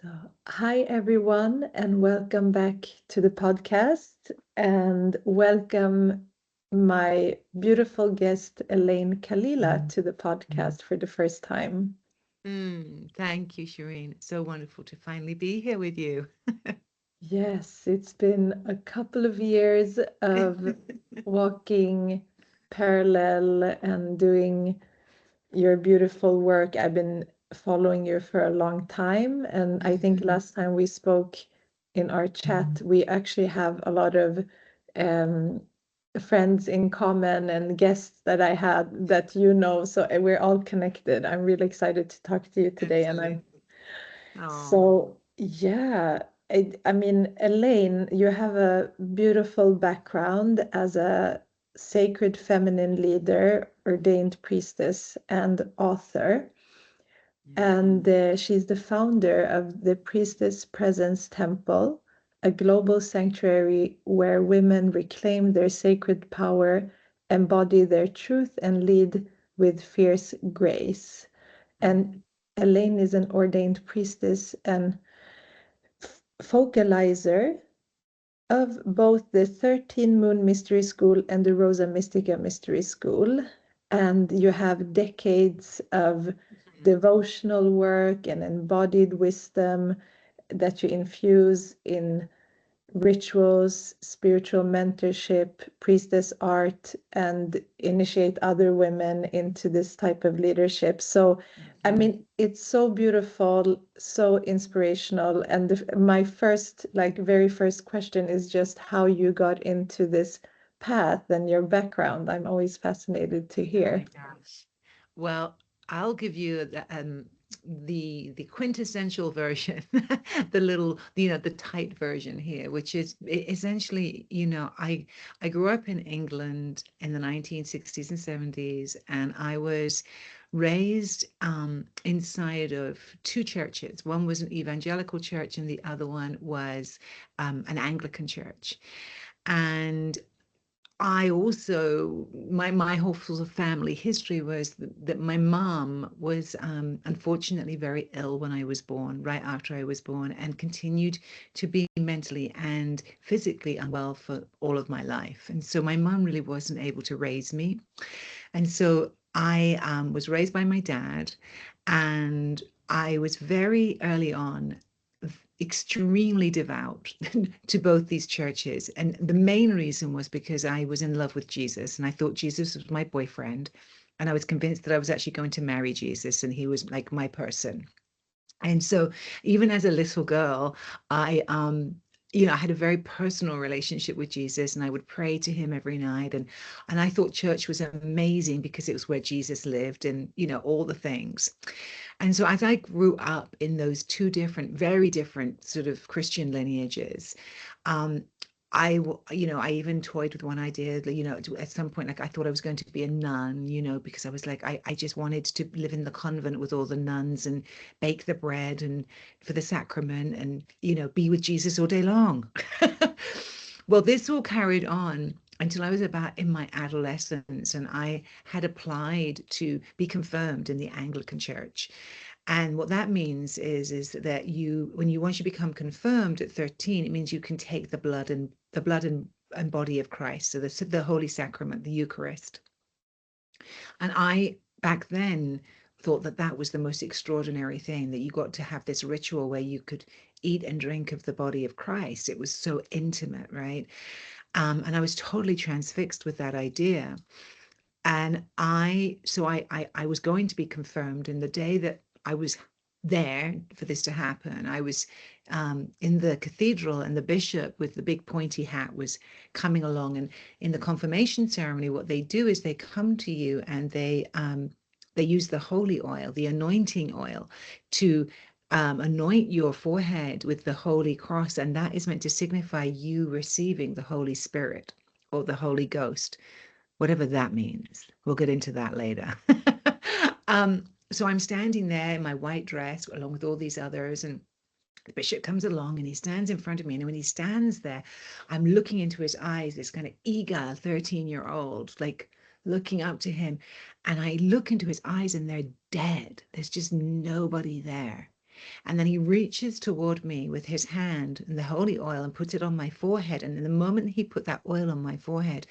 So, hi everyone, and welcome back to the podcast. And welcome my beautiful guest, Elayne Kalila, to the podcast for the first time. Thank you, Shireen. It's so wonderful to finally be here with you. Yes, it's been a couple of years of walking parallel and doing your beautiful work. I've been following you for a long time, and I think last time we spoke in our chat, we actually have a lot of um, friends in common and guests that I had that you know, so we're all connected. I'm really excited to talk to you today, and I'm Absolutely. Oh, so yeah. I mean, Elayne, you have a beautiful background as a sacred feminine leader, ordained priestess, and author. And she's the founder of the Priestess Presence Temple, a global sanctuary where women reclaim their sacred power, embody their truth, and lead with fierce grace. And Elayne is an ordained priestess and focalizer of both the 13 Moon Mystery School and the Rosa Mystica Mystery School. And you have decades of devotional work and embodied wisdom that you infuse in rituals, spiritual mentorship, priestess art, and initiate other women into this type of leadership. So, I mean, it's so beautiful, so inspirational. And my first, like, very first question is just how you got into this path and your background. I'm always fascinated to oh my hear. gosh. Well, I'll give you the quintessential version, the little, the tight version here, which is essentially, I grew up in England in the 1960s and 70s, and I was raised inside of two churches. One was an evangelical church, and the other one was an Anglican church. And I also, my whole sort of family history was that my mom was unfortunately very ill when I was born, right after I was born, and continued to be mentally and physically unwell for all of my life. And so my mom really wasn't able to raise me. And so I was raised by my dad, and I was very early on extremely devout to both these churches. And the main reason was because I was in love with Jesus and I thought Jesus was my boyfriend. And I was convinced that I was actually going to marry Jesus and he was like my person. And so even as a little girl, I had a very personal relationship with Jesus and I would pray to him every night. And I thought church was amazing because it was where Jesus lived and, all the things. And so as I grew up in those two different, very different sort of Christian lineages, um, I even toyed with one idea that, at some point, like I thought I was going to be a nun, because I was like, I just wanted to live in the convent with all the nuns and bake the bread and for the sacrament and, be with Jesus all day long. Well, this all carried on until I was about in my adolescence and I had applied to be confirmed in the Anglican Church. And what that means is that once you become confirmed at 13, it means you can take the blood and body of Christ, so the Holy Sacrament, the Eucharist. And I back then thought that that was the most extraordinary thing, that you got to have this ritual where you could eat and drink of the body of Christ. It was so intimate, right? And I was totally transfixed with that idea. And I was going to be confirmed. And the day that I was there for this to happen, I was in the cathedral, and the bishop with the big pointy hat was coming along. And in the confirmation ceremony, what they do is they come to you and they use the holy oil, the anointing oil, to anoint your forehead with the Holy Cross. And that is meant to signify you receiving the Holy Spirit or the Holy Ghost, whatever that means. We'll get into that later. So I'm standing there in my white dress along with all these others, and the bishop comes along and he stands in front of me. And when he stands there, I'm looking into his eyes, this kind of eager 13-year-old, like looking up to him. And I look into his eyes and they're dead. There's just nobody there. And then he reaches toward me with his hand and the holy oil and puts it on my forehead. And in the moment he put that oil on my forehead,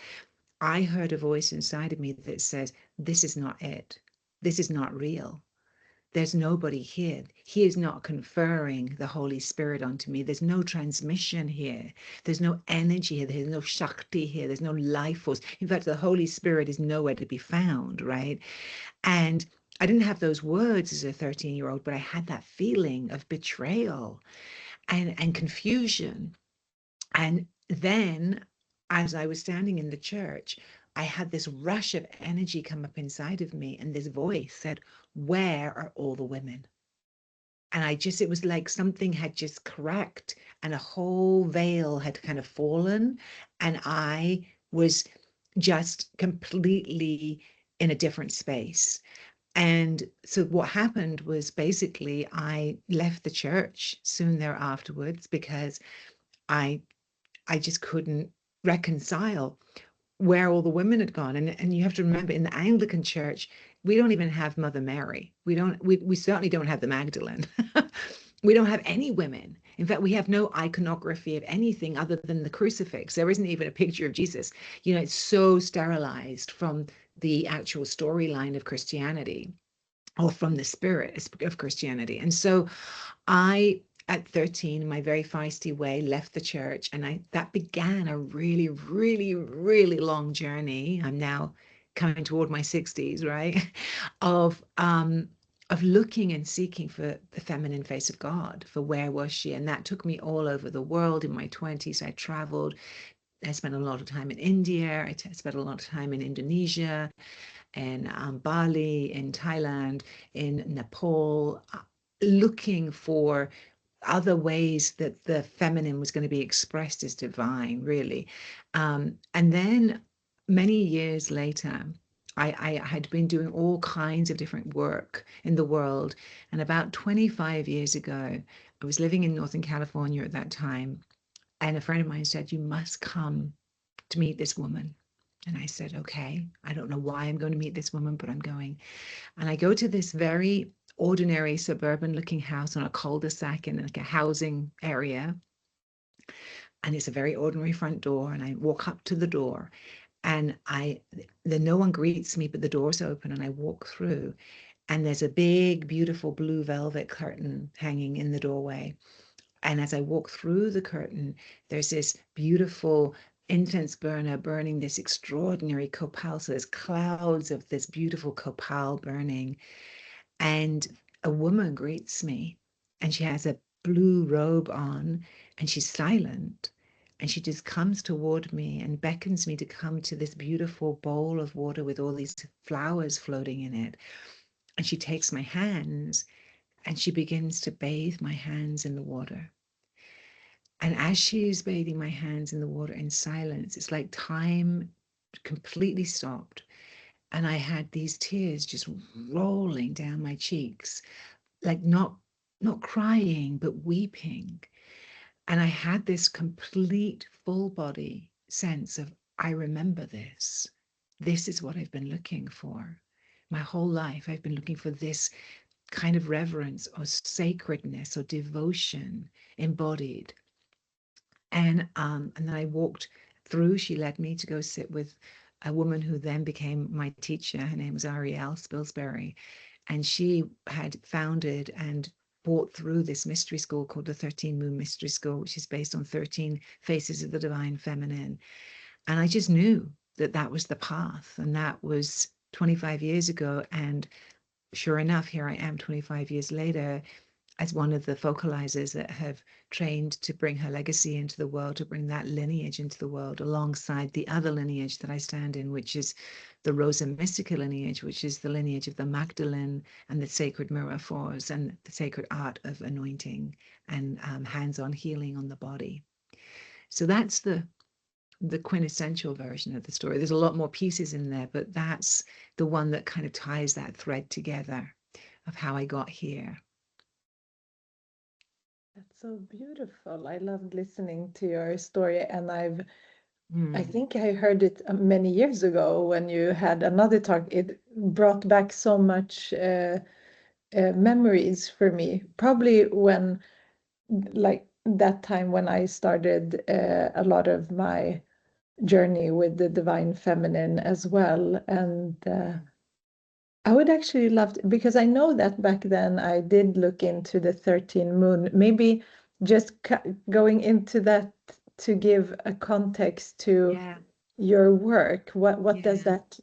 I heard a voice inside of me that says, this is not it. This is not real. There's nobody here. He is not conferring the Holy Spirit onto me. There's no transmission here. There's no energy here. There's no Shakti here. There's no life force. In fact, the Holy Spirit is nowhere to be found, right? And I didn't have those words as a 13-year-old, but I had that feeling of betrayal and confusion. And then as I was standing in the church, I had this rush of energy come up inside of me, and this voice said, where are all the women? And it was like something had just cracked and a whole veil had kind of fallen. And I was just completely in a different space. And so what happened was basically I left the church soon thereafterwards because I just couldn't reconcile where all the women had gone. And you have to remember, in the Anglican Church, we don't even have Mother Mary. We certainly don't have the Magdalene. We don't have any women. In fact, we have no iconography of anything other than the crucifix. There isn't even a picture of Jesus. You know, it's so sterilized from the actual storyline of Christianity, or from the spirit of Christianity. And so I, at 13, in my very feisty way, left the church, and that began a really, really, really long journey. I'm now coming toward my 60s, right? Of looking and seeking for the feminine face of God, for where was she? And that took me all over the world. In my 20s, I traveled. I spent a lot of time in India. I spent a lot of time in Indonesia, in Bali, in Thailand, in Nepal, looking for other ways that the feminine was going to be expressed as divine, really. And then many years later, I had been doing all kinds of different work in the world. And about 25 years ago, I was living in Northern California at that time. And a friend of mine said, you must come to meet this woman. And I said, okay, I don't know why I'm going to meet this woman, but I'm going. And I go to this very ordinary suburban looking house on a cul-de-sac in like a housing area. And it's a very ordinary front door. And I walk up to the door, and no one greets me, but the door's open, and I walk through, and there's a big, beautiful blue velvet curtain hanging in the doorway. And as I walk through the curtain, there's this beautiful incense burner burning this extraordinary copal. So there's clouds of this beautiful copal burning. And a woman greets me, and she has a blue robe on, and she's silent. And she just comes toward me and beckons me to come to this beautiful bowl of water with all these flowers floating in it. And she takes my hands and she begins to bathe my hands in the water. And as she is bathing my hands in the water in silence, it's like time completely stopped. And I had these tears just rolling down my cheeks, like not crying, but weeping. And I had this complete full body sense of, I remember this. This is what I've been looking for. My whole life, I've been looking for this kind of reverence or sacredness or devotion embodied. And then I walked through. She led me to go sit with a woman who then became my teacher. Her name was Ariel Spilsbury. And she had founded and brought through this mystery school called the 13 Moon Mystery School, which is based on 13 faces of the Divine Feminine. And I just knew that that was the path. And that was 25 years ago. And sure enough, here I am 25 years later, as one of the focalizers that have trained to bring her legacy into the world, to bring that lineage into the world, alongside the other lineage that I stand in, which is the Rosa Mystica lineage, which is the lineage of the Magdalene and the sacred mirror force and the sacred art of anointing and hands-on healing on the body. So that's the quintessential version of the story. There's a lot more pieces in there, but that's the one that kind of ties that thread together of how I got here. That's so beautiful. I loved listening to your story, and I think I heard it many years ago when you had another talk. It brought back so much memories for me. Probably when, like that time when I started a lot of my journey with the Divine Feminine as well. And I would actually love to, because I know that back then I did look into the 13 moon, maybe just going into that to give a context to Yeah. your work. What does Yeah. that,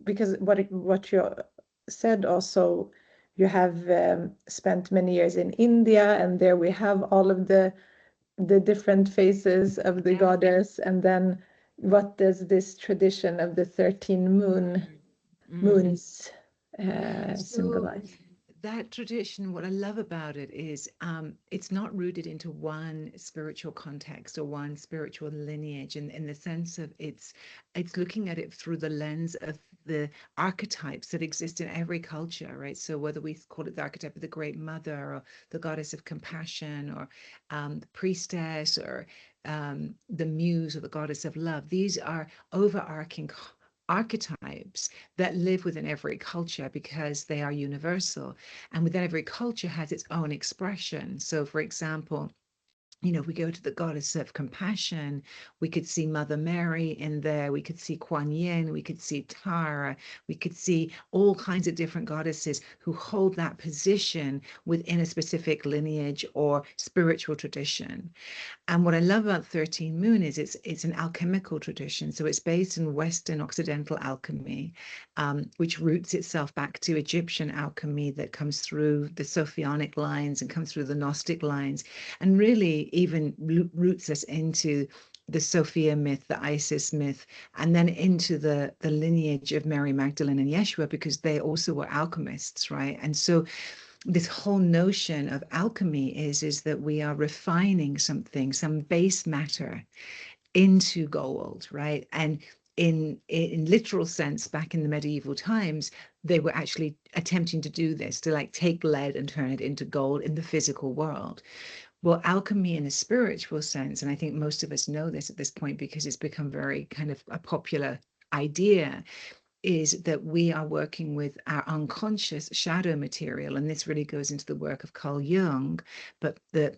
because what you said also, you have spent many years in India, and there we have all of the different phases of the Yeah. goddess, and then what does this tradition of the 13 Mm. moons So symbolize? that tradition, what I love about it is it's not rooted into one spiritual context or one spiritual lineage, in the sense of it's looking at it through the lens of the archetypes that exist in every culture, right? So whether we call it the archetype of the Great Mother or the Goddess of Compassion or the Priestess or the Muse or the Goddess of Love, these are overarching archetypes that live within every culture because they are universal. And within every culture has its own expression. So, for example, if we go to the goddess of compassion, we could see Mother Mary in there. We could see Kuan Yin. We could see Tara. We could see all kinds of different goddesses who hold that position within a specific lineage or spiritual tradition. And what I love about 13 Moon is it's an alchemical tradition. So it's based in Western Occidental alchemy, which roots itself back to Egyptian alchemy that comes through the Sophionic lines and comes through the Gnostic lines, and really even roots us into the Sophia myth, the Isis myth, and then into the lineage of Mary Magdalene and Yeshua, because they also were alchemists, right? And so this whole notion of alchemy is that we are refining something, some base matter, into gold, right? And in literal sense, back in the medieval times, they were actually attempting to do this, to like take lead and turn it into gold in the physical world. Well, alchemy in a spiritual sense, and I think most of us know this at this point because it's become very kind of a popular idea, is that we are working with our unconscious shadow material. And this really goes into the work of Carl Jung, but the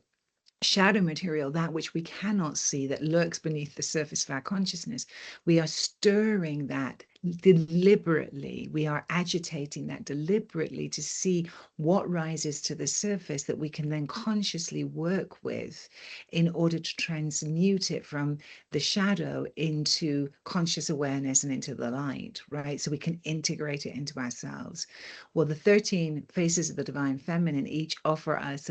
shadow material, that which we cannot see, that lurks beneath the surface of our consciousness, we are stirring that deliberately. We are agitating that deliberately to see what rises to the surface that we can then consciously work with in order to transmute it from the shadow into conscious awareness and into the light, right? So we can integrate it into ourselves. Well, the 13 faces of the Divine Feminine each offer us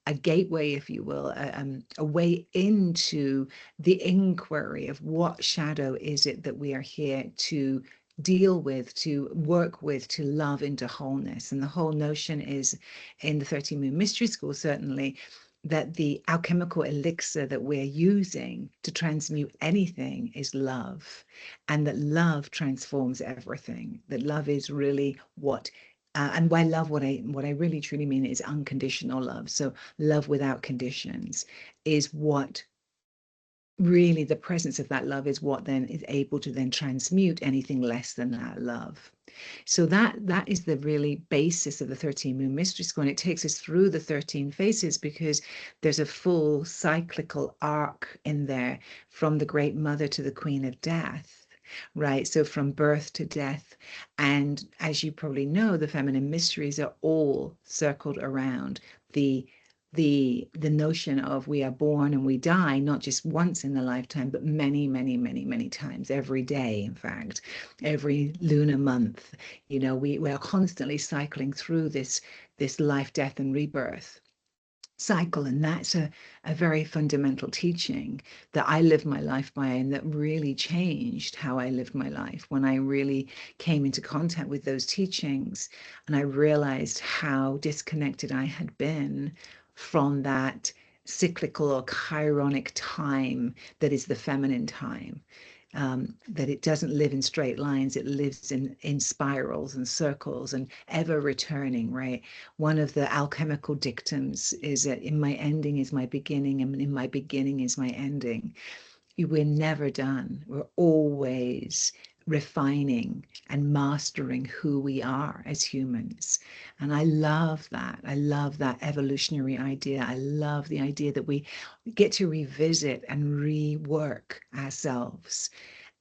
a gateway, if you will, a way into the inquiry of what shadow is it that we are here to deal with, to work with, to love into wholeness. And the whole notion is in the 13 Moon Mystery School, certainly, that the alchemical elixir that we're using to transmute anything is love, and that love transforms everything, that love is really what and by love, what I really truly mean is unconditional love. So love without conditions is what really, the presence of that love is what then is able to then transmute anything less than that love. So that is the really basis of the 13 Moon Mystery School. And it takes us through the 13 phases because there's a full cyclical arc in there, from the Great Mother to the Queen of Death. Right. So from birth to death. And as you probably know, the feminine mysteries are all circled around the notion of we are born and we die, not just once in the lifetime, but many, many, many, many times, every day, in fact, every lunar month. We are constantly cycling through this life, death, and rebirth cycle. And that's a very fundamental teaching that I lived my life by, and that really changed how I lived my life when I really came into contact with those teachings. And I realized how disconnected I had been from that cyclical or chironic time that is the feminine time. That it doesn't live in straight lines, it lives in spirals and circles and ever returning, right? One of the alchemical dictums is that in my ending is my beginning, and in my beginning is my ending. We're never done. We're always refining and mastering who we are as humans. And I love that. I love that evolutionary idea. I love the idea that we get to revisit and rework ourselves.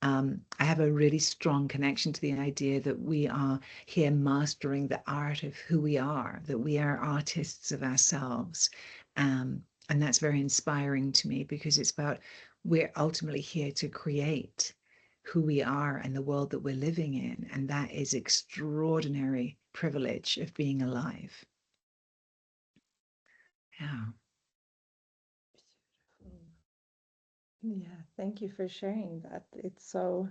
I have a really strong connection to the idea that we are here mastering the art of who we are, that we are artists of ourselves. And that's very inspiring to me, because it's about, we're ultimately here to create who we are and the world that we're living in. And that is extraordinary privilege of being alive. Yeah. Yeah, thank you for sharing that. It's so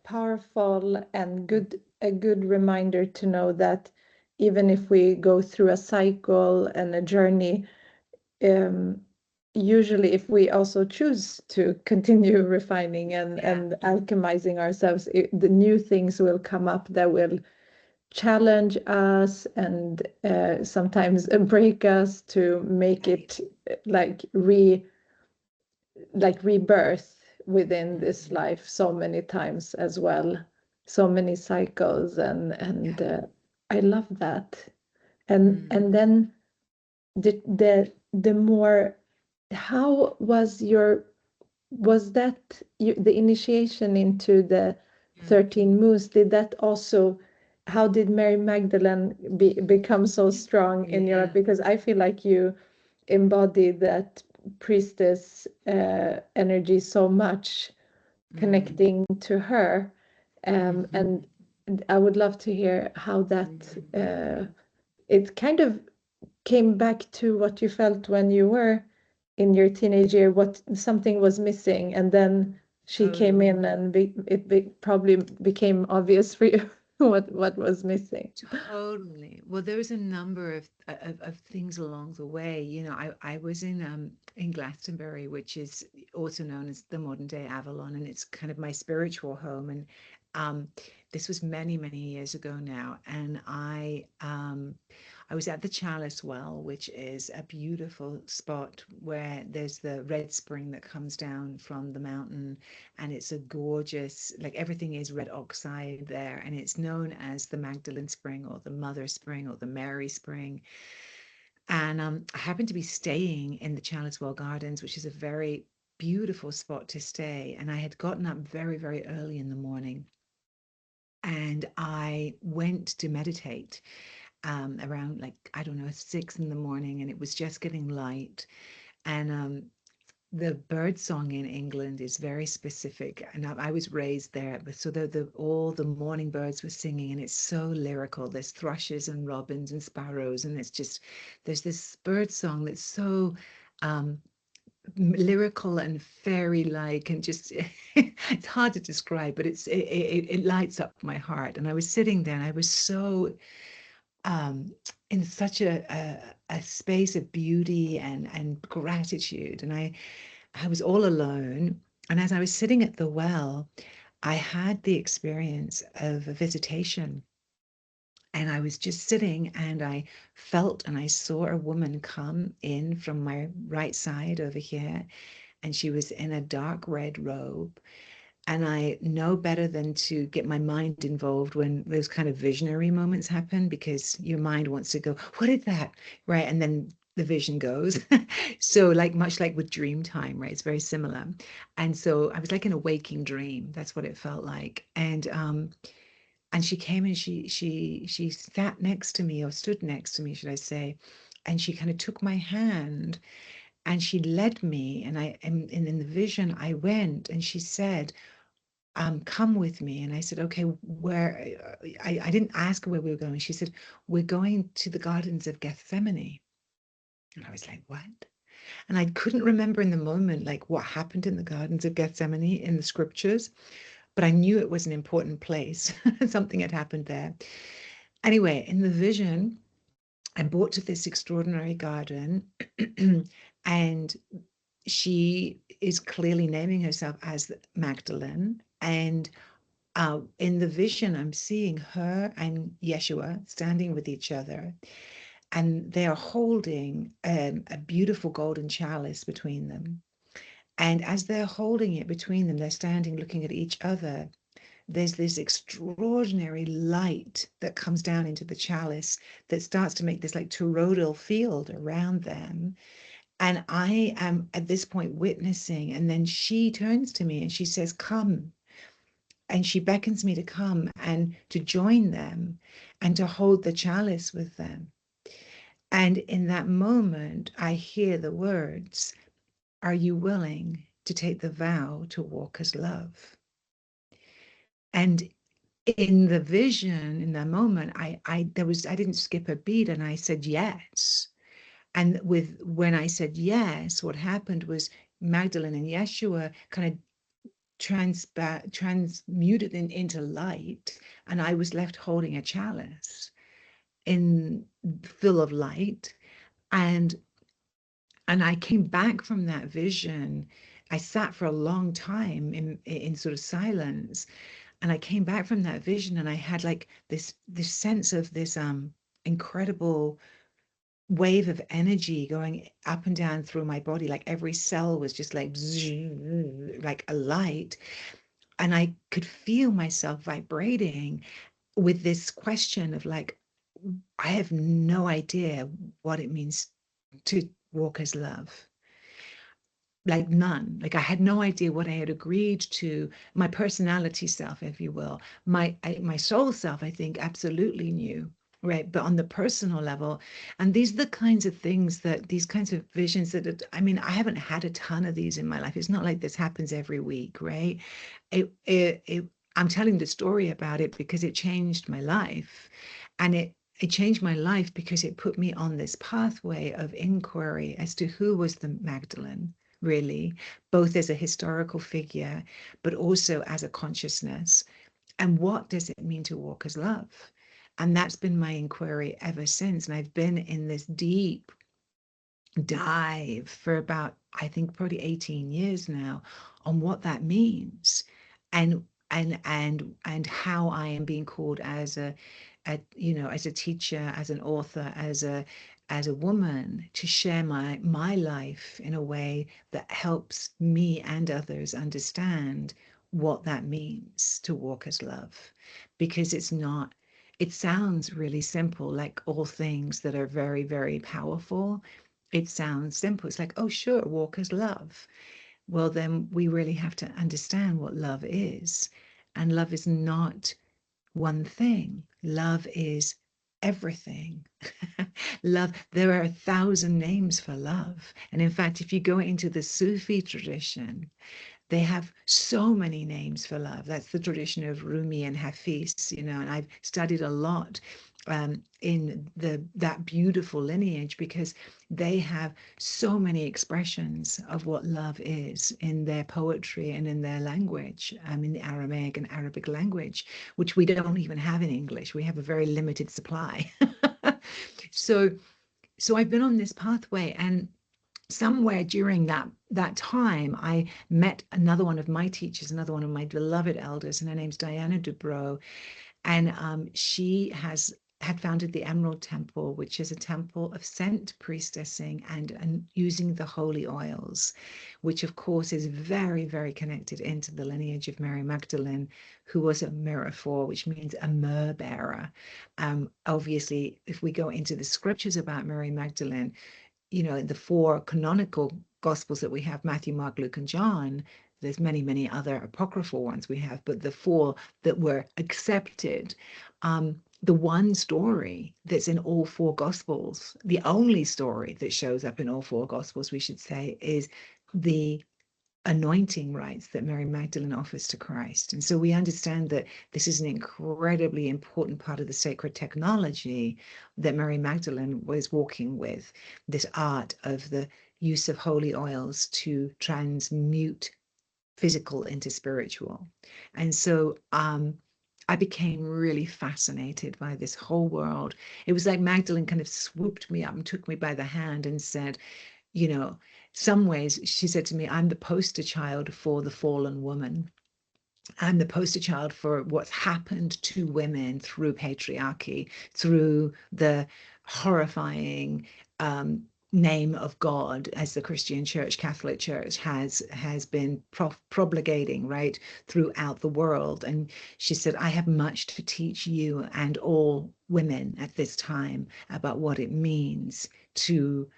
powerful and a good reminder to know that even if we go through a cycle and a journey, usually if we also choose to continue refining and alchemizing ourselves, the new things will come up that will challenge us and sometimes break us to make it like rebirth within this life so many times as well, so many cycles, and I love that. And then the more, how was that the initiation into the 13 moons, did that also, how did Mary Magdalene become so strong in your, because I feel like you embody that priestess energy so much, connecting to her, and I would love to hear how that it kind of came back to what you felt when you were in your teenage year, what something was missing, and then she came in and it probably became obvious for you what was missing. Totally. Well, there was a number of things along the way. You know, I was in Glastonbury, which is also known as the modern day Avalon, and it's kind of my spiritual home. And this was many, many years ago now. And I was at the Chalice Well, which is a beautiful spot where there's the red spring that comes down from the mountain, and it's a gorgeous, like everything is red oxide there, and it's known as the Magdalene Spring or the Mother Spring or the Mary Spring. And I happened to be staying in the Chalice Well Gardens, which is a very beautiful spot to stay. And I had gotten up very, very early in the morning, and I went to meditate around, like, I don't know, 6 in the morning, and it was just getting light. And the bird song in England is very specific, and I was raised there. But so all the morning birds were singing, and it's so lyrical. There's thrushes and robins and sparrows, and there's this bird song that's so lyrical and fairy-like, and just it's hard to describe, but it lights up my heart. And I was sitting there, and I was so in such a space of beauty and gratitude. And I was all alone. And as I was sitting at the well, I had the experience of a visitation. And I was just sitting, and I felt and I saw a woman come in from my right side over here. And she was in a dark red robe. And I know better than to get my mind involved when those kind of visionary moments happen, because your mind wants to go, what is that? Right. And then the vision goes. So much like with dream time, right? It's very similar. And so I was like in a waking dream. That's what it felt like. And she came, and she sat next to me, or stood next to me, should I say. And she kind of took my hand, and she led me, and in the vision I went, and she said, come with me. And I said, okay, where? I didn't ask her where we were going. She said, we're going to the Gardens of Gethsemane. And I was like, what? And I couldn't remember in the moment, like, what happened in the Gardens of Gethsemane in the scriptures, but I knew it was an important place. Something had happened there. Anyway, in the vision, I brought to this extraordinary garden, and she is clearly naming herself as Magdalene. And in the vision, I'm seeing her and Yeshua standing with each other, and they are holding a beautiful golden chalice between them. And as they're holding it between them, they're standing looking at each other. there's this extraordinary light that comes down into the chalice that starts to make this like toroidal field around them. And I am at this point witnessing, and then she turns to me and she says, come. And she beckons me to come and to join them and to hold the chalice with them. And in that moment, I hear the words, are you willing to take the vow to walk as love? And in the vision, in that moment, I didn't skip a beat, and I said yes. And when I said yes, what happened was Magdalene and Yeshua kind of transmuted into light, and I was left holding a chalice full of light. And I came back from that vision. I sat for a long time in sort of silence, and I came back from that vision, and I had like this sense of this incredible wave of energy going up and down through my body. Like every cell was just like like a light, and I could feel myself vibrating with this question of like, I have no idea what it means to walk as love. Like none. Like I had no idea what I had agreed to. My personality self, if you will, my soul self, I think absolutely knew, right? But on the personal level, and these are the kinds of things that these kinds of visions that I mean, I haven't had a ton of these in my life. It's not like this happens every week, right? I'm telling the story about it because it changed my life, and it changed my life because it put me on this pathway of inquiry as to who was the Magdalene, really, both as a historical figure, but also as a consciousness. And what does it mean to walk as love? And that's been my inquiry ever since. And I've been in this deep dive for about, I think, probably 18 years now on what that means, and how I am being called as a as a teacher, as an author, as a woman, to share my life in a way that helps me and others understand what that means to walk as love. Because it sounds really simple, like all things that are very, very powerful. It sounds simple. It's like, oh, sure, walk as love. Well, then we really have to understand what love is. And love is not one thing. Love is everything. Love, there are 1,000 names for love. And in fact, if you go into the Sufi tradition, they have so many names for love. That's the tradition of Rumi and Hafiz, and I've studied a lot in that beautiful lineage, because they have so many expressions of what love is in their poetry and in their language, in the Aramaic and Arabic language, which we don't even have in English. We have a very limited supply. So I've been on this pathway, and somewhere during that time, I met another one of my teachers, another one of my beloved elders, and her name's Diana Dubrow. And she had founded the Emerald Temple, which is a temple of scent priestessing and using the holy oils, which of course is very, very connected into the lineage of Mary Magdalene, who was a myrrhophore, which means a myrrh bearer. Obviously, if we go into the scriptures about Mary Magdalene, the 4 canonical gospels that we have, Matthew, Mark, Luke, and John, there's many, many other apocryphal ones we have, but the 4 that were accepted, the one story that's in all 4 gospels, the only story that shows up in all 4 gospels, we should say, is the anointing rites that Mary Magdalene offers to Christ. And so we understand that this is an incredibly important part of the sacred technology that Mary Magdalene was walking with, this art of the use of holy oils to transmute physical into spiritual. And so I became really fascinated by this whole world. It was like Magdalene kind of swooped me up and took me by the hand and said, some ways, she said to me, I'm the poster child for the fallen woman. I'm the poster child for what's happened to women through patriarchy, through the horrifying name of God, as the Christian Church, Catholic Church, has been propagating right throughout the world. And she said, I have much to teach you and all women at this time about what it means to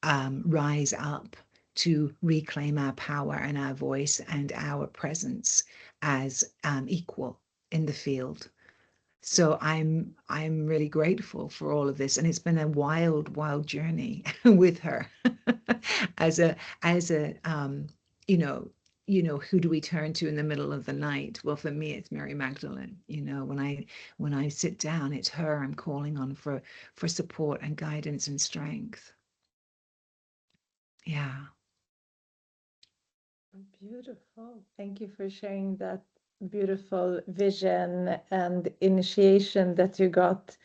rise up, to reclaim our power and our voice and our presence as equal in the field. So I'm really grateful for all of this, and it's been a wild journey with her as a you know who do we turn to in the middle of the night? Well, for me, it's Mary Magdalene. When I sit down, it's her I'm calling on for support and guidance and strength. Yeah. Beautiful. Thank you for sharing that beautiful vision and initiation that you got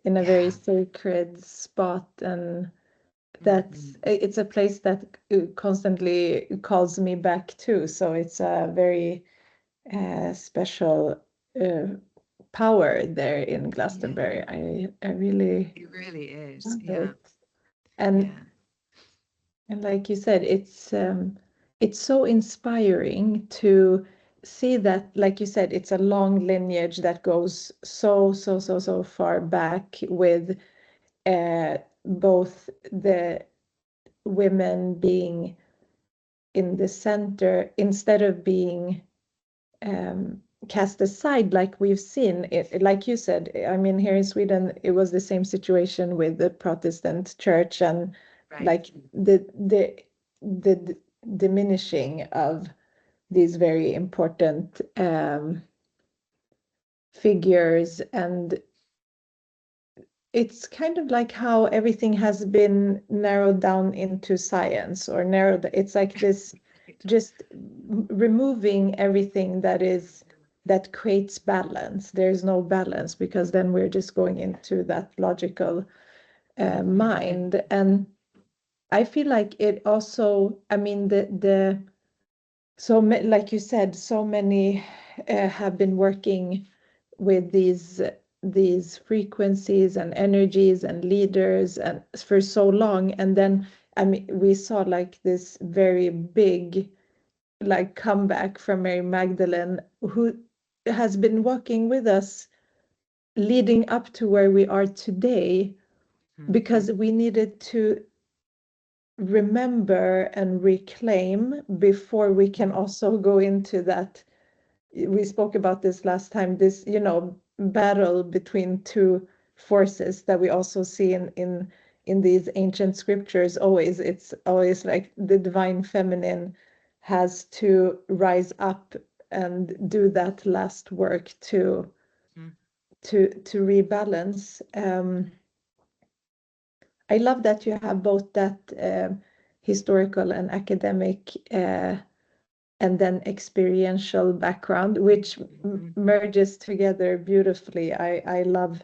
in a very sacred spot. And it's a place that constantly calls me back too. So it's a very special power there in Glastonbury. I really It really is. love Yeah. it. And like you said, it's so inspiring to see that, like you said, it's a long lineage that goes so far back with both the women being in the center instead of being cast aside, like we've seen it. Like you said, I mean, here in Sweden, it was the same situation with the Protestant church, and like the diminishing of these very important figures. And it's kind of like how everything has been narrowed down into science, or narrowed. It's like this, just removing everything that creates balance. There's no balance, because then we're just going into that logical mind. And I feel like it also, I mean, like you said, so many have been working with these frequencies and energies and leaders and for so long. And then, I mean, we saw like this very big like comeback from Mary Magdalene, who has been walking with us leading up to where we are today, because we needed to remember and reclaim before we can also go into that. We spoke about this last time, this battle between two forces that we also see in these ancient scriptures. Always, it's always like the divine feminine has to rise up and do that last work to rebalance. I love that you have both that historical and academic and then experiential background, which merges together beautifully. I love.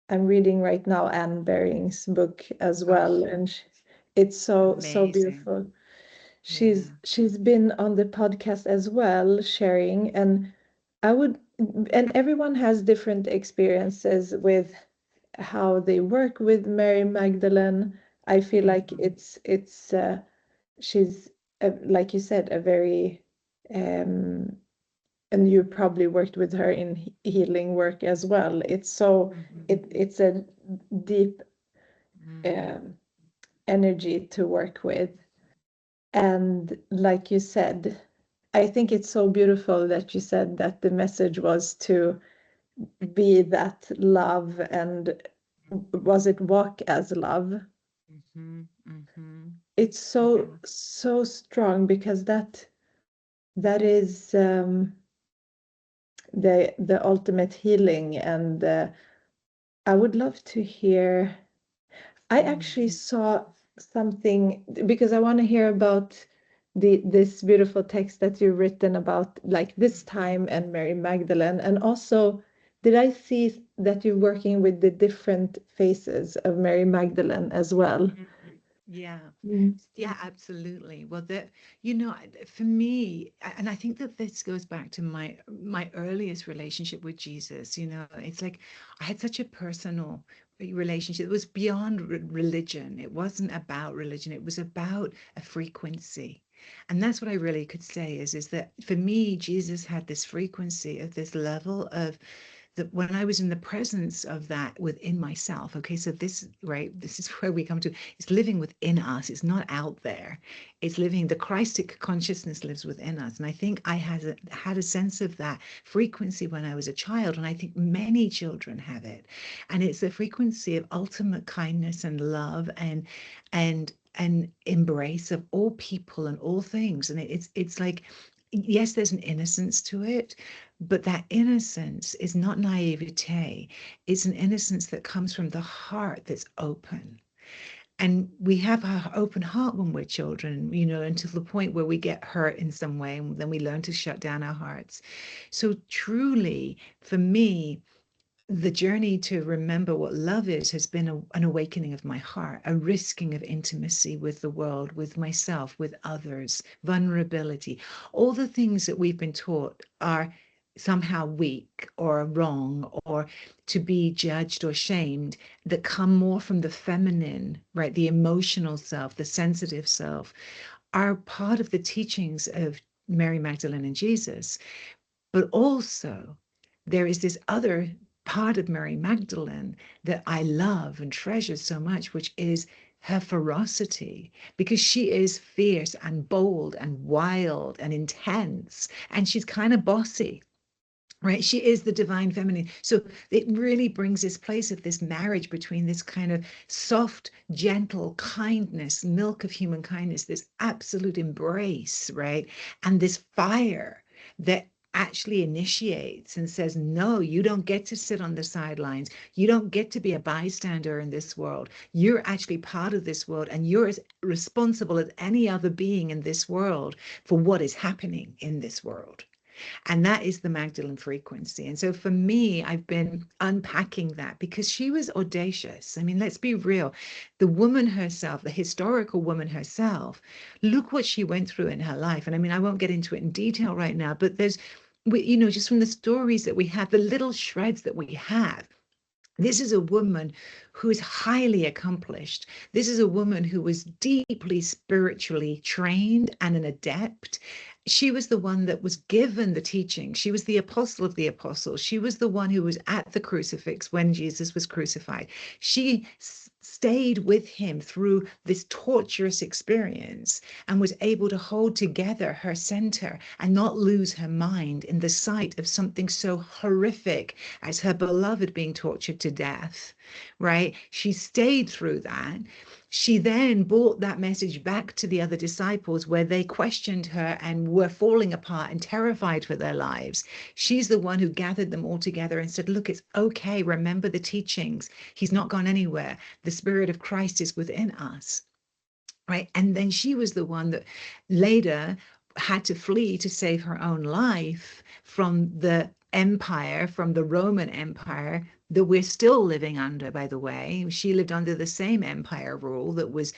I'm reading right now Anne Baring's book as well, and it's so beautiful. She's been on the podcast as well, sharing, and everyone has different experiences with how they work with Mary Magdalene. I feel like she's like you said, a very and you probably worked with her in healing work as well. It's a deep energy to work with. And like you said, I think it's so beautiful that you said that the message was to be that love, and was it walk as love? It's so strong, because that is the ultimate healing. And I would love to hear. I actually saw something, because I want to hear about this beautiful text that you've written about, like this time and Mary Magdalene. And also, did I see that you're working with the different phases of Mary Magdalene as well? Yeah. Mm. Yeah, absolutely. Well, for me, and I think that this goes back to my earliest relationship with Jesus. It's like I had such a personal relationship. It was beyond religion. It wasn't about religion. It was about a frequency. And that's what I really could say is that for me, Jesus had this frequency of this level of that when I was in the presence of that within myself. Okay, so this is where we come to, it's living within us. It's not out there. It's living, the Christic consciousness lives within us. And I think I had a sense of that frequency when I was a child. And I think many children have it. And it's the frequency of ultimate kindness and love and embrace of all people and all things. And it's like, yes, there's an innocence to it, but that innocence is not naivete. It's an innocence that comes from the heart that's open. And we have our open heart when we're children, until the point where we get hurt in some way, and then we learn to shut down our hearts. So truly, for me, the journey to remember what love is has been an awakening of my heart, a risking of intimacy with the world, with myself, with others, vulnerability. All the things that we've been taught are somehow weak or wrong or to be judged or shamed, that come more from the feminine, right? The emotional self, the sensitive self, are part of the teachings of Mary Magdalene and Jesus. But also, there is this other part of Mary Magdalene that I love and treasure so much, which is her ferocity, because she is fierce and bold and wild and intense, and she's kind of bossy. Right. She is the divine feminine. So it really brings this place of this marriage between this kind of soft, gentle kindness, milk of human kindness, this absolute embrace, right? And this fire that actually initiates and says, no, you don't get to sit on the sidelines. You don't get to be a bystander in this world. You're actually part of this world, and you're as responsible as any other being in this world for what is happening in this world. And that is the Magdalene frequency. And so for me, I've been unpacking that because she was audacious. I mean, let's be real. The woman herself, the historical woman herself, look what she went through in her life. And I mean, I won't get into it in detail right now, but just from the stories that we have, the little shreds that we have, this is a woman who is highly accomplished. This is a woman who was deeply spiritually trained and an adept. She was the one that was given the teaching. She was the apostle of the apostles. She was the one who was at the crucifix when Jesus was crucified. She stayed with him through this torturous experience and was able to hold together her center and not lose her mind in the sight of something so horrific as her beloved being tortured to death, right? She stayed through that. She then brought that message back to the other disciples where they questioned her and were falling apart and terrified for their lives. She's the one who gathered them all together and said, look, it's okay. Remember the teachings. He's not gone anywhere. The Spirit of Christ is within us. Right. And then she was the one that later had to flee to save her own life from the empire, from the Roman Empire that we're still living under, by the way. She lived under the same empire rule that was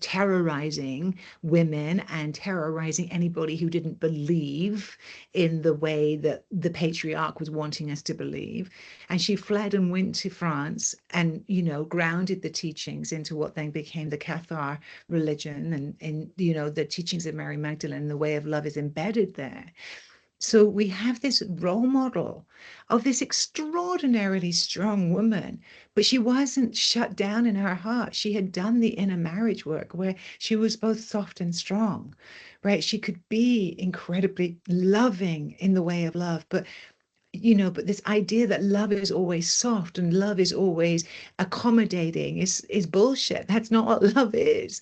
terrorizing women and terrorizing anybody who didn't believe in the way that the patriarch was wanting us to believe. And she fled and went to France and, grounded the teachings into what then became the Cathar religion, and the teachings of Mary Magdalene, the way of love is embedded there. So we have this role model of this extraordinarily strong woman, but she wasn't shut down in her heart. She had done the inner marriage work where she was both soft and strong, right? She could be incredibly loving in the way of love, but this idea that love is always soft and love is always accommodating is bullshit. That's not what love is.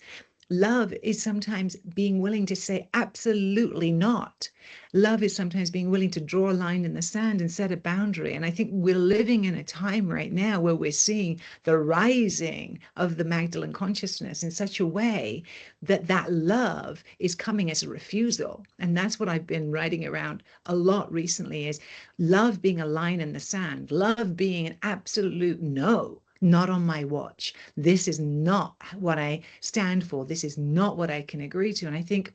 Love is sometimes being willing to say absolutely not. Love is sometimes being willing to draw a line in the sand and set a boundary. And I think we're living in a time right now where we're seeing the rising of the Magdalene consciousness in such a way that love is coming as a refusal. And that's what I've been writing around a lot recently, is love being a line in the sand, love being an absolute no. Not on my watch. This is not what I stand for. This is not what I can agree to. And I think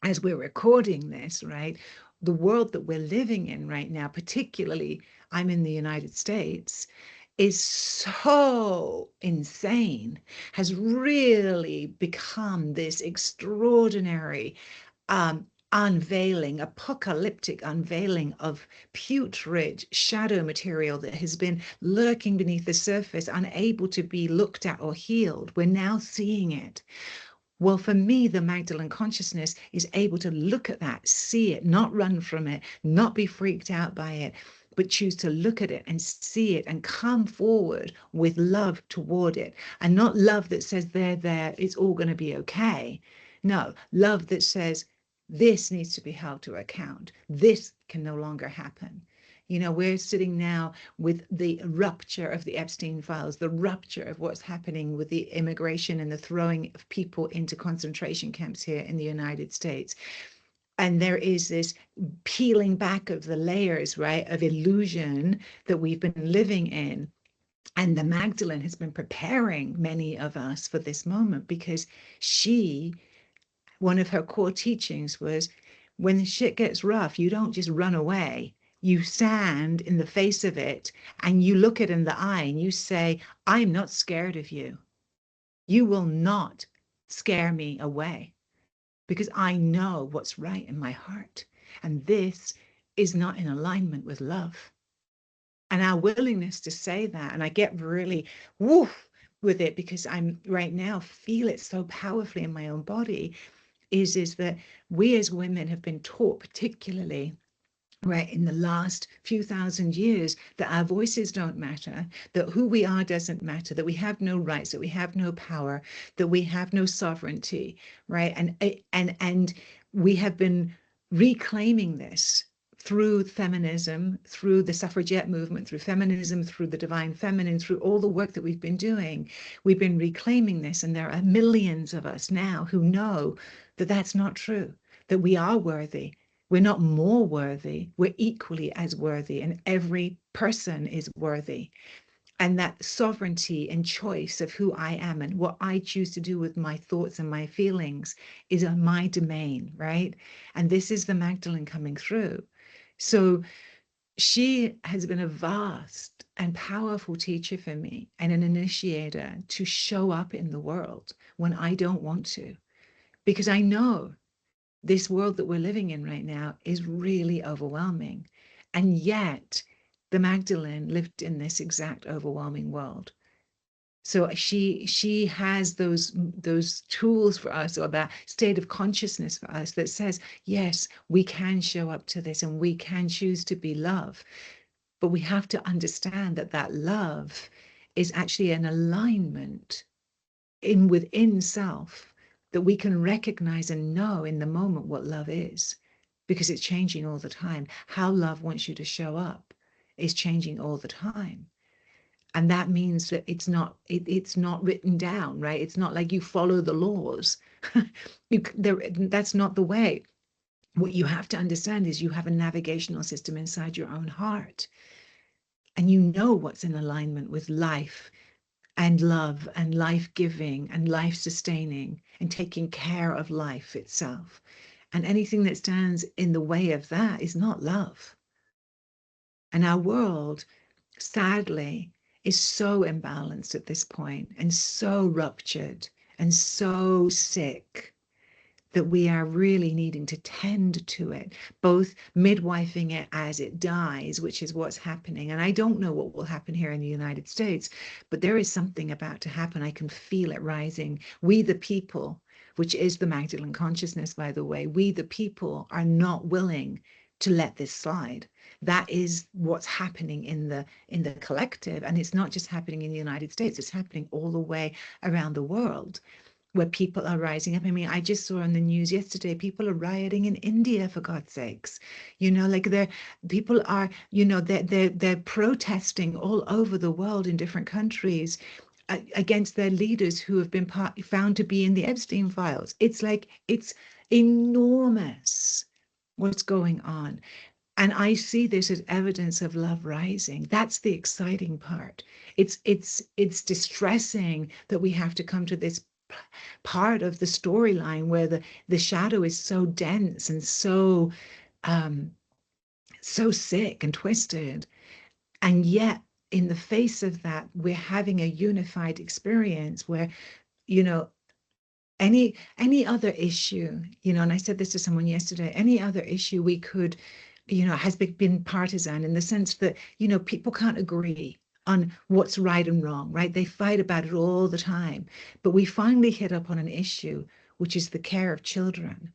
as we're recording this, right, the world that we're living in right now, particularly I'm in the United States, is so insane, has really become this extraordinary unveiling, apocalyptic unveiling of putrid shadow material that has been lurking beneath the surface, unable to be looked at or healed. We're now seeing it. Well, for me, the Magdalene consciousness is able to look at that, see it, not run from it, not be freaked out by it, but choose to look at it and see it and come forward with love toward it. And not love that says, there, it's all going to be okay. No, love that says, this needs to be held to account. This can no longer happen. You know, we're sitting now with the rupture of the Epstein files, the rupture of what's happening with the immigration and the throwing of people into concentration camps here in the United States. And there is this peeling back of the layers, right, of illusion that we've been living in. And the Magdalene has been preparing many of us for this moment because one of her core teachings was, when the shit gets rough, you don't just run away. You stand in the face of it and you look it in the eye and you say, I'm not scared of you. You will not scare me away because I know what's right in my heart. And this is not in alignment with love. And our willingness to say that, and I get really woof with it because I'm right now feel it so powerfully in my own body, is that we as women have been taught, particularly right in the last few thousand years, that our voices don't matter, that who we are doesn't matter, that we have no rights, that we have no power, that we have no sovereignty, right? And we have been reclaiming this through feminism, through the suffragette movement, through feminism, through the divine feminine, through all the work that we've been doing. We've been reclaiming this, and there are millions of us now who know that that's not true, that we are worthy. We're not more worthy, we're equally as worthy, and every person is worthy. And that sovereignty and choice of who I am and what I choose to do with my thoughts and my feelings is on my domain, right? And this is the Magdalene coming through. So she has been a vast and powerful teacher for me and an initiator to show up in the world when I don't want to, because I know this world that we're living in right now is really overwhelming. And yet the Magdalene lived in this exact overwhelming world. So she has those tools for us, or that state of consciousness for us that says, yes, we can show up to this and we can choose to be love. But we have to understand that that love is actually an alignment within self, that we can recognize and know in the moment what love is, because it's changing all the time. How love wants you to show up is changing all the time. And that means that it's not written down, right? It's not like you follow the laws. That's not the way. What you have to understand is you have a navigational system inside your own heart, and you know what's in alignment with life and love and life-giving and life-sustaining and taking care of life itself. And anything that stands in the way of that is not love. And our world, sadly, is so imbalanced at this point and so ruptured and so sick that we are really needing to tend to it, both midwifing it as it dies, which is what's happening. And I don't know what will happen here in the United States, but there is something about to happen. I can feel it rising. We the people, which is the Magdalene consciousness, by the way, we the people are not willing to let this slide. That is what's happening in the collective. And it's not just happening in the United States, it's happening all the way around the world, where people are rising up. I mean, I just saw on the news yesterday, people are rioting in India, for God's sakes. You know, like people are, you know, they're protesting all over the world in different countries against their leaders who have been found to be in the Epstein files. It's like, it's enormous what's going on. And I see this as evidence of love rising. That's the exciting part. It's distressing that we have to come to this part of the storyline where the shadow is so dense and so so sick and twisted. And yet, in the face of that, we're having a unified experience where, you know, any other issue, you know, and I said this to someone yesterday, any other issue we could, you know, has been partisan in the sense that, you know, people can't agree on what's right and wrong, right? They fight about it all the time. But we finally hit up on an issue, which is the care of children,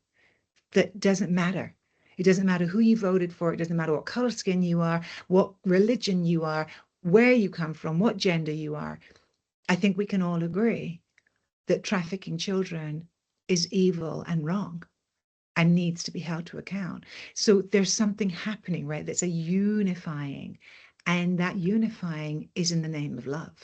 that doesn't matter. It doesn't matter who you voted for. It doesn't matter what color skin you are, what religion you are, where you come from, what gender you are. I think we can all agree that trafficking children is evil and wrong and needs to be held to account. So there's something happening, right? That's a unifying, and that unifying is in the name of love.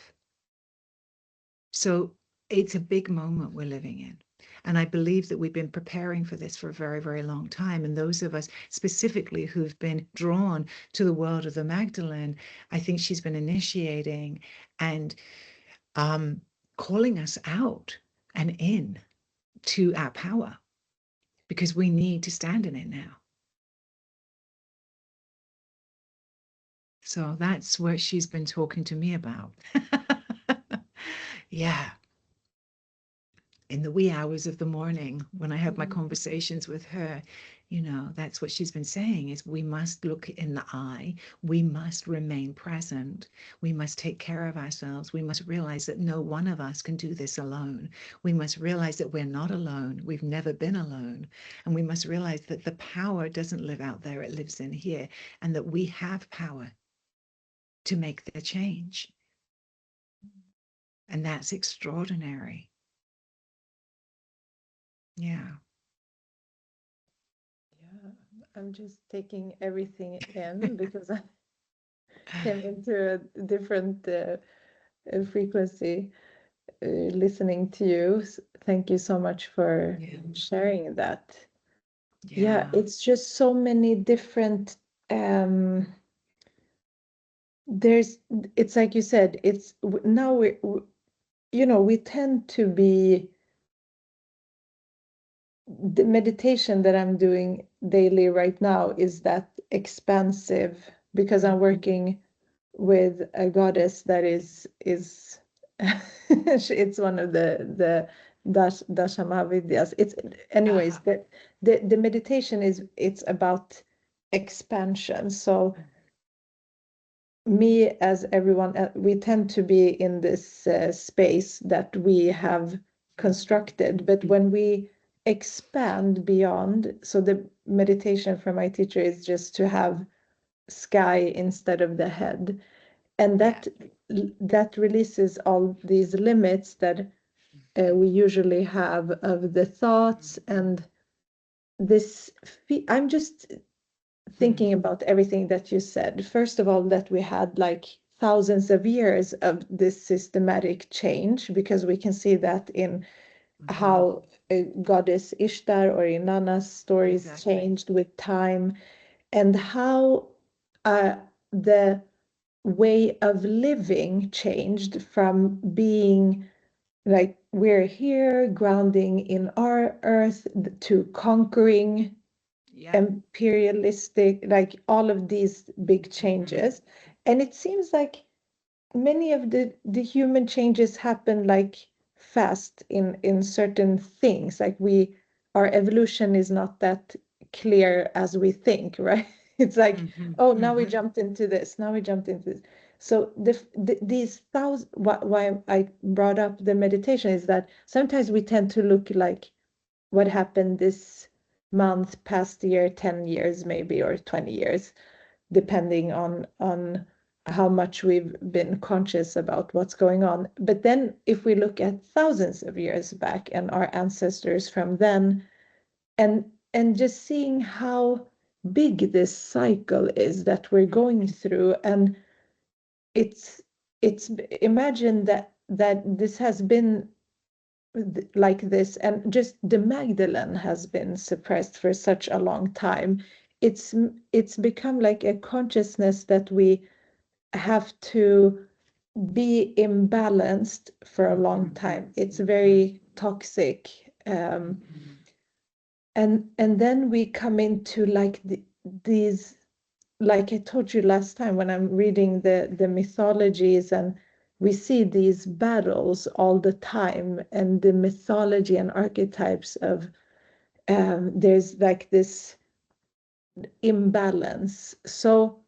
So it's a big moment we're living in. And I believe that we've been preparing for this for a very, very long time. And those of us specifically who've been drawn to the world of the Magdalene, I think she's been initiating and calling us out and in to our power, because we need to stand in it now. So that's what she's been talking to me about. Yeah. In the wee hours of the morning when I have my conversations with her, you know, that's what she's been saying is we must look in the eye. We must remain present. We must take care of ourselves. We must realize that no one of us can do this alone. We must realize that we're not alone. We've never been alone. And we must realize that the power doesn't live out there. It lives in here, and that we have power to make the change. And that's extraordinary. Yeah. Yeah, I'm just taking everything in because I came into a different frequency listening to you. Thank you so much for sharing that. Yeah, it's just so many different it's like you said, it's now we you know, we tend to be the meditation that I'm doing daily right now is that expansive, because I'm working with a goddess that is it's one of the Dashamavidyas. It's anyways the meditation is it's about expansion. So me as everyone we tend to be in this space that we have constructed, but when we expand beyond, so the meditation from my teacher is just to have sky instead of the head, and that releases all these limits that we usually have of the thoughts and this I'm just thinking about everything that you said. First of all, that we had like thousands of years of this systematic change, because we can see that in how goddess Ishtar or Inanna's stories changed with time, and how the way of living changed from being like we're here grounding in our earth to conquering imperialistic, like all of these big changes. And it seems like many of the human changes happen like fast in certain things, like our evolution is not that clear as we think, right? It's like oh, now we jumped into this, now we jumped into this. So these thousand, why I brought up the meditation is that sometimes we tend to look like what happened this month, past year, 10 years maybe, or 20 years, depending on how much we've been conscious about what's going on. But then if we look at thousands of years back and our ancestors from then, and just seeing how big this cycle is that we're going through, and it's imagine that this has been like this, and just the Magdalene has been suppressed for such a long time. it's become like a consciousness that we have to be imbalanced for a long time. It's very toxic. And then we come into like these, like I told you last time when I'm reading the mythologies, and we see these battles all the time, and the mythology and archetypes of there's like this imbalance. So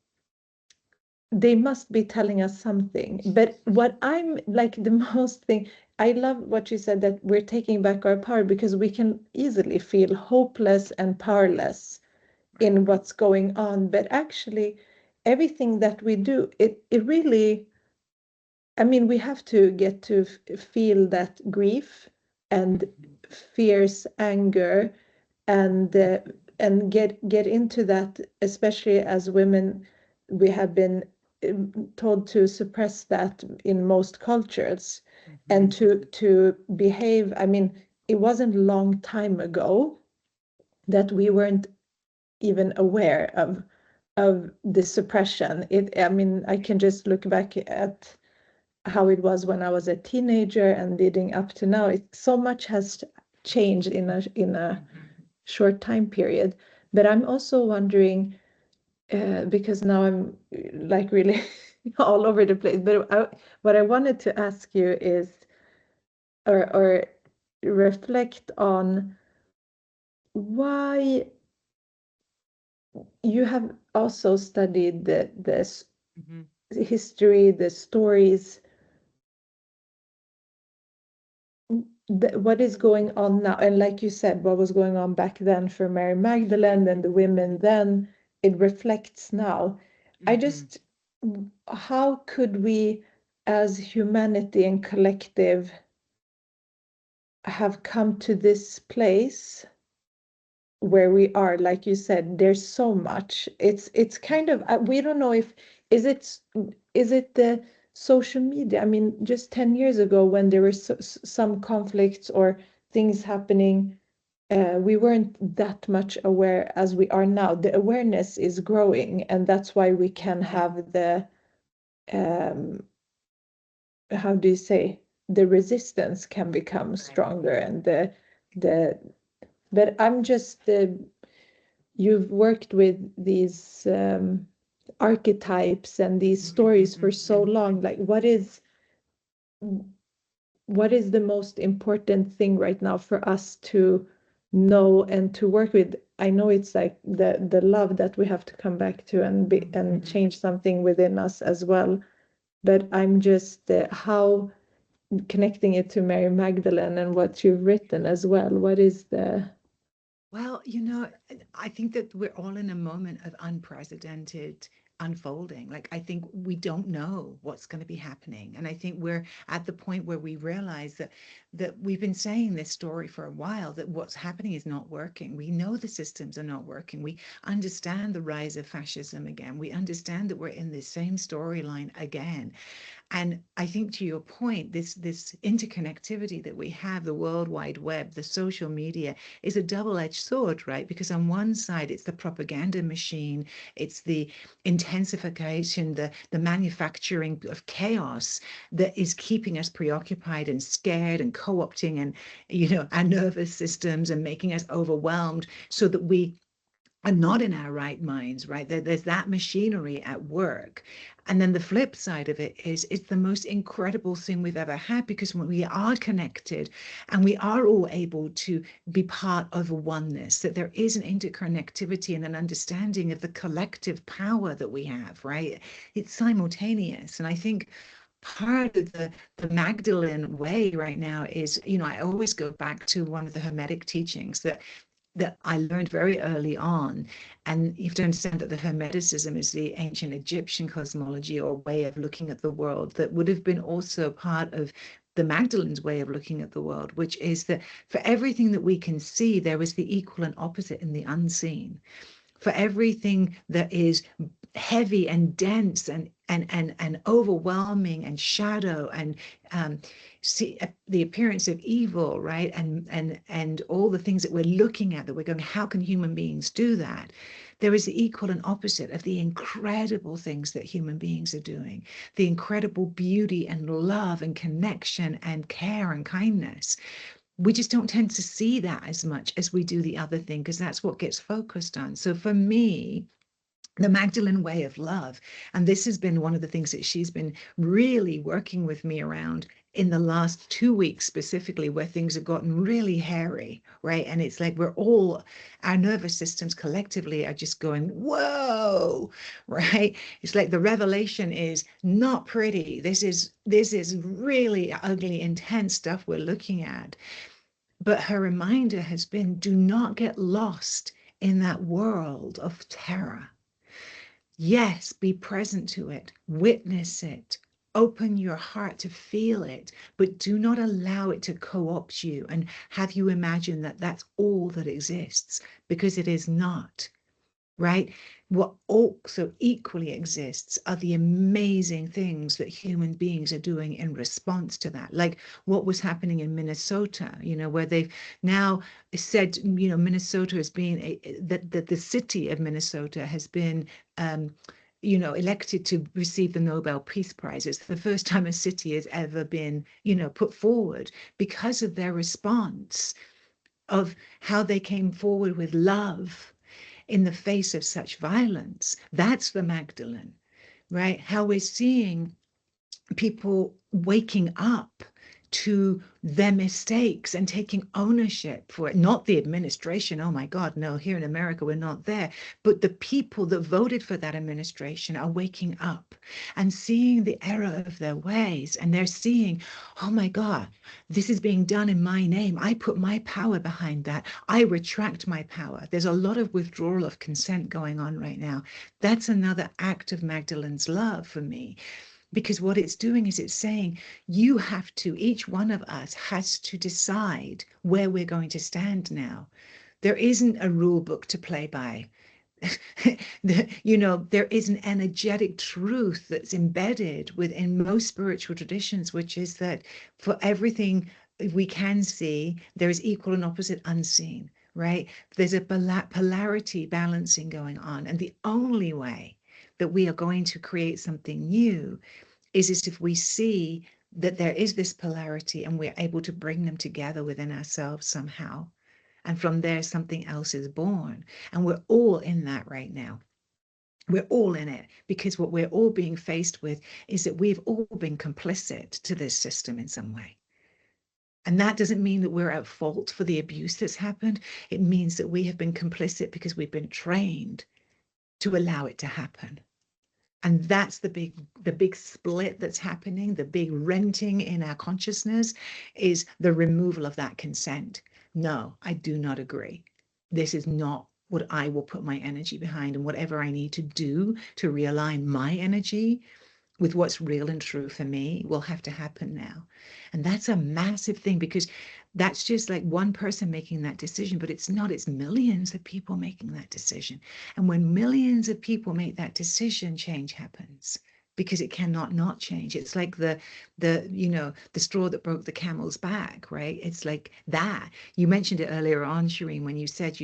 they must be telling us something. But what I'm like the most thing, I love what you said, that we're taking back our power, because we can easily feel hopeless and powerless in what's going on. But actually, everything that we do, it really, I mean, we have to get to feel that grief and fierce anger, and get into that, especially as women. We have been told to suppress that in most cultures, and to behave. I mean, it wasn't a long time ago that we weren't even aware of the suppression. I mean, I can just look back at how it was when I was a teenager and leading up to now. So much has changed in a short time period. But I'm also wondering, because now I'm like really all over the place. But what I wanted to ask you is, or reflect on, why you have also studied the history, the stories, what is going on now, and like you said, what was going on back then for Mary Magdalene and the women then, it reflects now. I just, how could we as humanity and collective have come to this place where we are? Like you said, there's so much. It's kind of, we don't know if, is it the social media? I mean, just 10 years ago, when there were some conflicts or things happening, we weren't that much aware as we are now. The awareness is growing, and that's why we can have the how do you say, the resistance can become stronger, and the but I'm just, you've worked with these archetypes and these stories for so long. Like, what is the most important thing right now for us to know and to work with? I know it's like the love that we have to come back to, and change something within us as well. But I'm just, how, connecting it to Mary Magdalene and what you've written as well. What is the... Well, you know, I think that we're all in a moment of unprecedented unfolding. Like, I think we don't know what's going to be happening. And I think we're at the point where we realize that we've been saying this story for a while, that what's happening is not working. We know the systems are not working. We understand the rise of fascism again. We understand that we're in the same storyline again. And I think, to your point, this interconnectivity that we have, the World Wide Web, the social media, is a double-edged sword, right? Because on one side, it's the propaganda machine, it's the intensification, the manufacturing of chaos that is keeping us preoccupied and scared and co-opting, and, you know, our nervous systems, and making us overwhelmed so that we are not in our right minds, right? There's that machinery at work. And then the flip side of it is, it's the most incredible thing we've ever had, because when we are connected and we are all able to be part of a oneness, that there is an interconnectivity and an understanding of the collective power that we have, right? It's simultaneous. And I think part of the Magdalene way right now is, you know, I always go back to one of the Hermetic teachings that I learned very early on. And you have to understand that the Hermeticism is the ancient Egyptian cosmology, or way of looking at the world, that would have been also part of the Magdalene's way of looking at the world, which is that for everything that we can see, there is the equal and opposite in the unseen. For everything that is heavy and dense and overwhelming and shadow and see the appearance of evil, right? And all the things that we're looking at, that we're going, how can human beings do that? There is the equal and opposite of the incredible things that human beings are doing, the incredible beauty and love and connection and care and kindness. We just don't tend to see that as much as we do the other thing, because that's what gets focused on. So for me, the Magdalene way of love, and this has been one of the things that she's been really working with me around in the last 2 weeks specifically, where things have gotten really hairy, right? And it's like our nervous systems collectively are just going, whoa, right? It's like the revelation is not pretty. This is really ugly, intense stuff we're looking at. But her reminder has been, do not get lost in that world of terror. Yes, be present to it, witness it, open your heart to feel it, but do not allow it to co-opt you and have you imagine that that's all that exists, because it is not. Right? What also equally exists are the amazing things that human beings are doing in response to that. Like what was happening in Minnesota, where they've now said, Minnesota has been, that the city of Minnesota has been, elected to receive the Nobel Peace Prize. It's the first time a city has ever been, put forward because of their response of how they came forward with love in the face of such violence. That's the Magdalene, right? How we're seeing people waking up to their mistakes and taking ownership for it. Not the administration. Oh my God, no, here in America, we're not there. But the people that voted for that administration are waking up and seeing the error of their ways. And they're seeing, oh my God, this is being done in my name. I put my power behind that. I retract my power. There's a lot of withdrawal of consent going on right now. That's another act of Magdalene's love for me. Because what it's doing is it's saying, you have to, each one of us has to decide where we're going to stand now. There isn't a rule book to play by. There is an energetic truth that's embedded within most spiritual traditions, which is that for everything we can see, there is equal and opposite unseen, right? There's a polarity balancing going on. And the only way that we are going to create something new is if we see that there is this polarity and we're able to bring them together within ourselves somehow. And from there, something else is born. And we're all in that right now. We're all in it, because what we're all being faced with is that we've all been complicit to this system in some way. And that doesn't mean that we're at fault for the abuse that's happened. It means that we have been complicit because we've been trained to allow it to happen. And that's the big split that's happening, the big renting in our consciousness, is the removal of that consent. No, I do not agree. This is not what I will put my energy behind, and whatever I need to do to realign my energy with what's real and true for me will have to happen now. And that's a massive thing, because that's just like one person making that decision, but it's not, it's millions of people making that decision. And when millions of people make that decision, change happens, because it cannot not change. It's like the straw that broke the camel's back, right? It's like that. You mentioned it earlier on, Shireen, when you said,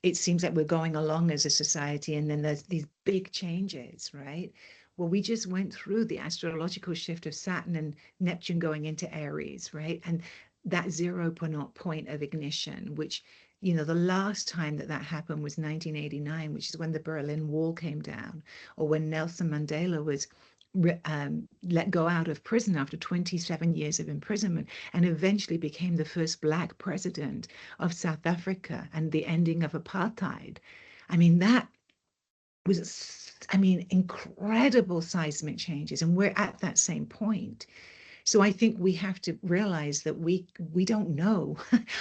it seems like we're going along as a society, and then there's these big changes, right? Well, we just went through the astrological shift of Saturn and Neptune going into Aries, right? And that 0 point of ignition, which, the last time that happened was 1989, which is when the Berlin Wall came down, or when Nelson Mandela was let go out of prison after 27 years of imprisonment, and eventually became the first Black president of South Africa, and the ending of apartheid. I mean, that was, incredible seismic changes, and we're at that same point. So I think we have to realize that we don't know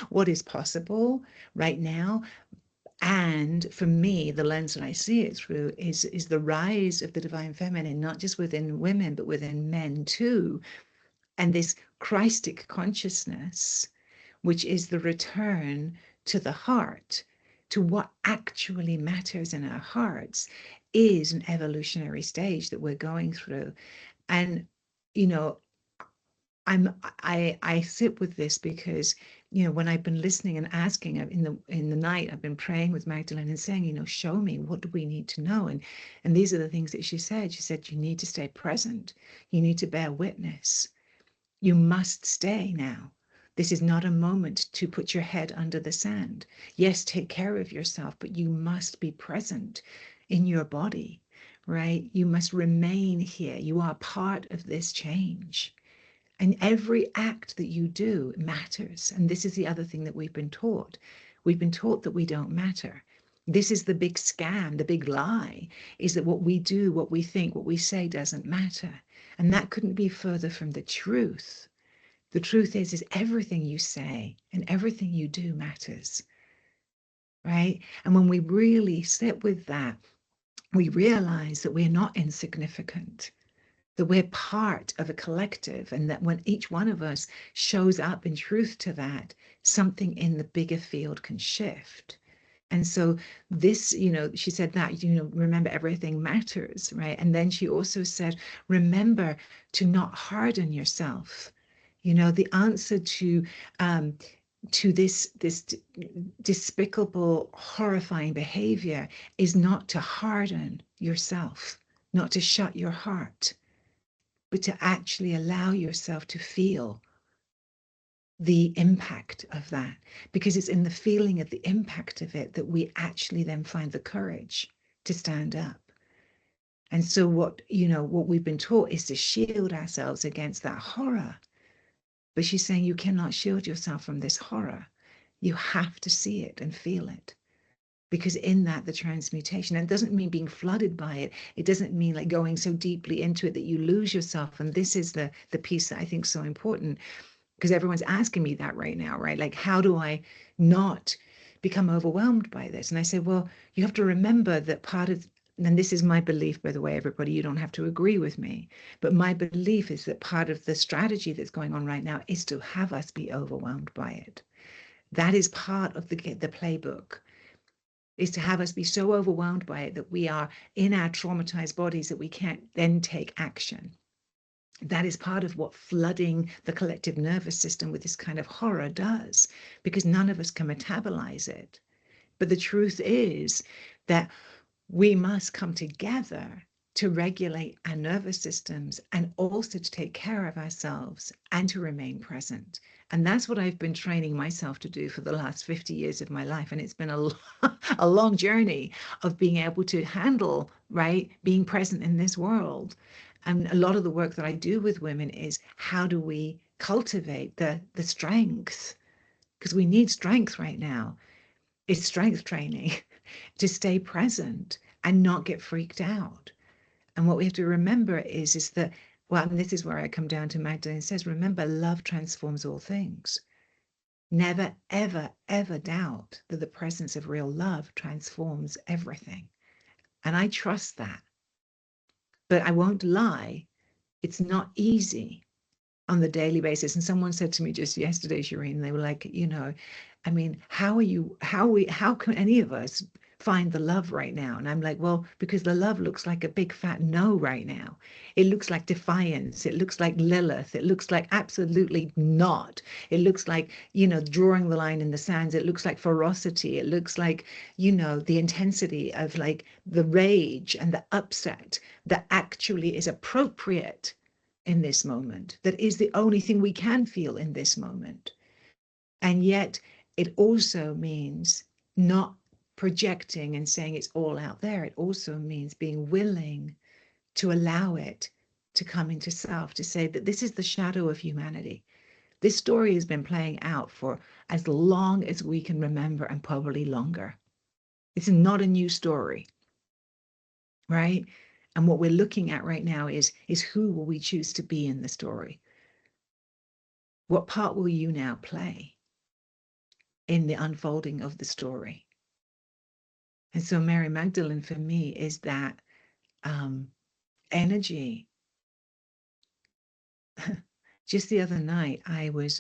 what is possible right now. And for me, the lens that I see it through is the rise of the divine feminine, not just within women, but within men too. And this Christic consciousness, which is the return to the heart, to what actually matters in our hearts is an evolutionary stage that we're going through. And, you know, I sit with this because, you know, when I've been listening and asking in the night, I've been praying with Magdalene and saying, you know, show me, what do we need to know? And these are the things that she said. She said, you need to stay present. You need to bear witness. You must stay now. This is not a moment to put your head under the sand. Yes, take care of yourself, but you must be present in your body, right? You must remain here. You are part of this change. And every act that you do matters. And this is the other thing that we've been taught. We've been taught that we don't matter. This is the big scam, the big lie, is that what we do, what we think, what we say doesn't matter. And that couldn't be further from the truth. The truth is everything you say and everything you do matters, right? And when we really sit with that, we realize that we're not insignificant, that we're part of a collective, and that when each one of us shows up in truth to that, something in the bigger field can shift. And so this, you know, she said that, you know, remember everything matters, right? And then she also said, remember to not harden yourself. You know, the answer to this despicable, horrifying behavior is not to harden yourself, not to shut your heart, but to actually allow yourself to feel the impact of that, because it's in the feeling of the impact of it that we actually then find the courage to stand up. And so what, you know, what we've been taught is to shield ourselves against that horror. But she's saying you cannot shield yourself from this horror. You have to see it and feel it. Because in that, the transmutation, and it doesn't mean being flooded by it. It doesn't mean like going so deeply into it that you lose yourself. And this is the piece that I think is so important, because everyone's asking me that right now, right? Like, how do I not become overwhelmed by this? And I say, well, you have to remember that part of, and this is my belief, by the way, everybody, you don't have to agree with me, but my belief is that part of the strategy that's going on right now is to have us be overwhelmed by it. That is part of the playbook, is to have us be so overwhelmed by it that we are in our traumatized bodies that we can't then take action. That is part of what flooding the collective nervous system with this kind of horror does, because none of us can metabolize it. But the truth is that we must come together to regulate our nervous systems and also to take care of ourselves and to remain present. And that's what I've been training myself to do for the last 50 years of my life. And it's been a long journey of being able to handle, right, being present in this world. And a lot of the work that I do with women is how do we cultivate the strength? Because we need strength right now. It's strength training to stay present and not get freaked out. And what we have to remember is that, well, and this is where I come down to Magdalene says, remember, love transforms all things. Never, ever, ever doubt that the presence of real love transforms everything. And I trust that. But I won't lie, it's not easy on the daily basis. And someone said to me just yesterday, Shireen, they were like, you know, I mean, how can any of us find the love right now? And I'm like, well, because the love looks like a big fat no right now. It looks like defiance. It looks like Lilith. It looks like absolutely not. It looks like, you know, drawing the line in the sands. It looks like ferocity. It looks like, you know, the intensity of like the rage and the upset that actually is appropriate in this moment, that is the only thing we can feel in this moment. And yet it also means not projecting and saying it's all out there. It also means being willing to allow it to come into self, to say that this is the shadow of humanity. This story has been playing out for as long as we can remember, and probably longer. It's not a new story, right? And what we're looking at right now is who will we choose to be in the story? What part will you now play in the unfolding of the story? And so Mary Magdalene for me is that energy. Just the other night, I was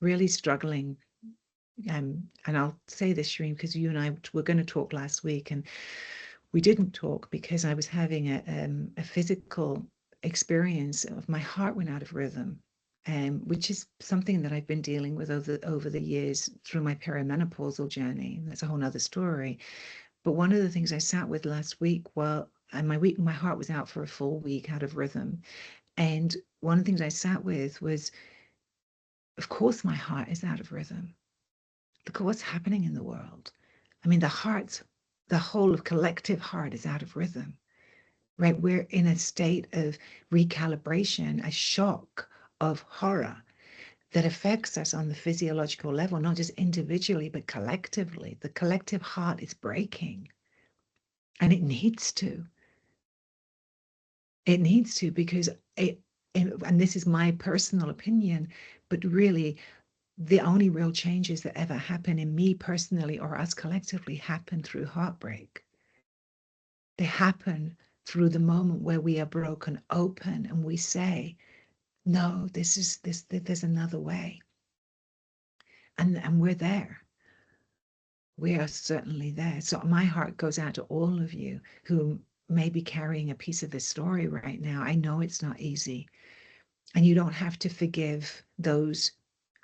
really struggling, and I'll say this, Shireen, because you and I were going to talk last week, and we didn't talk because I was having a physical experience of my heart went out of rhythm, which is something that I've been dealing with over the years through my perimenopausal journey. That's a whole nother story. But one of the things I sat with last week, and my heart was out for a full week out of rhythm. And one of the things I sat with was, of course, my heart is out of rhythm. Look at what's happening in the world. I mean, the whole of collective heart is out of rhythm, right? We're in a state of recalibration, a shock of horror that affects us on the physiological level, not just individually, but collectively. The collective heart is breaking, and it needs to. It needs to, because and this is my personal opinion, but really the only real changes that ever happen in me personally or us collectively happen through heartbreak. They happen through the moment where we are broken open and we say, no, there's another way. And we're there. We are certainly there. So my heart goes out to all of you who may be carrying a piece of this story right now. I know it's not easy. And you don't have to forgive those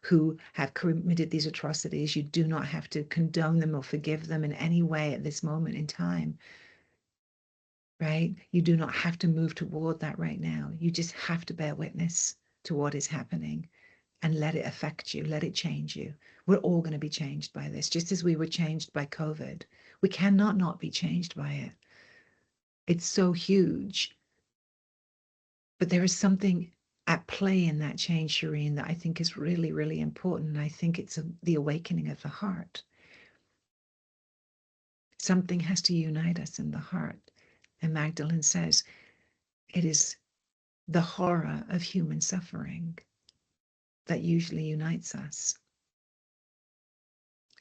who have committed these atrocities. You do not have to condone them or forgive them in any way at this moment in time, right? You do not have to move toward that right now. You just have to bear witness to what is happening and let it affect you, let it change you. We're all going to be changed by this, just as we were changed by COVID. We cannot not be changed by it. It's so huge. But there is something at play in that change, Shireen, that I think is really, really important. And I think it's the awakening of the heart. Something has to unite us in the heart. And Magdalene says, it is the horror of human suffering that usually unites us.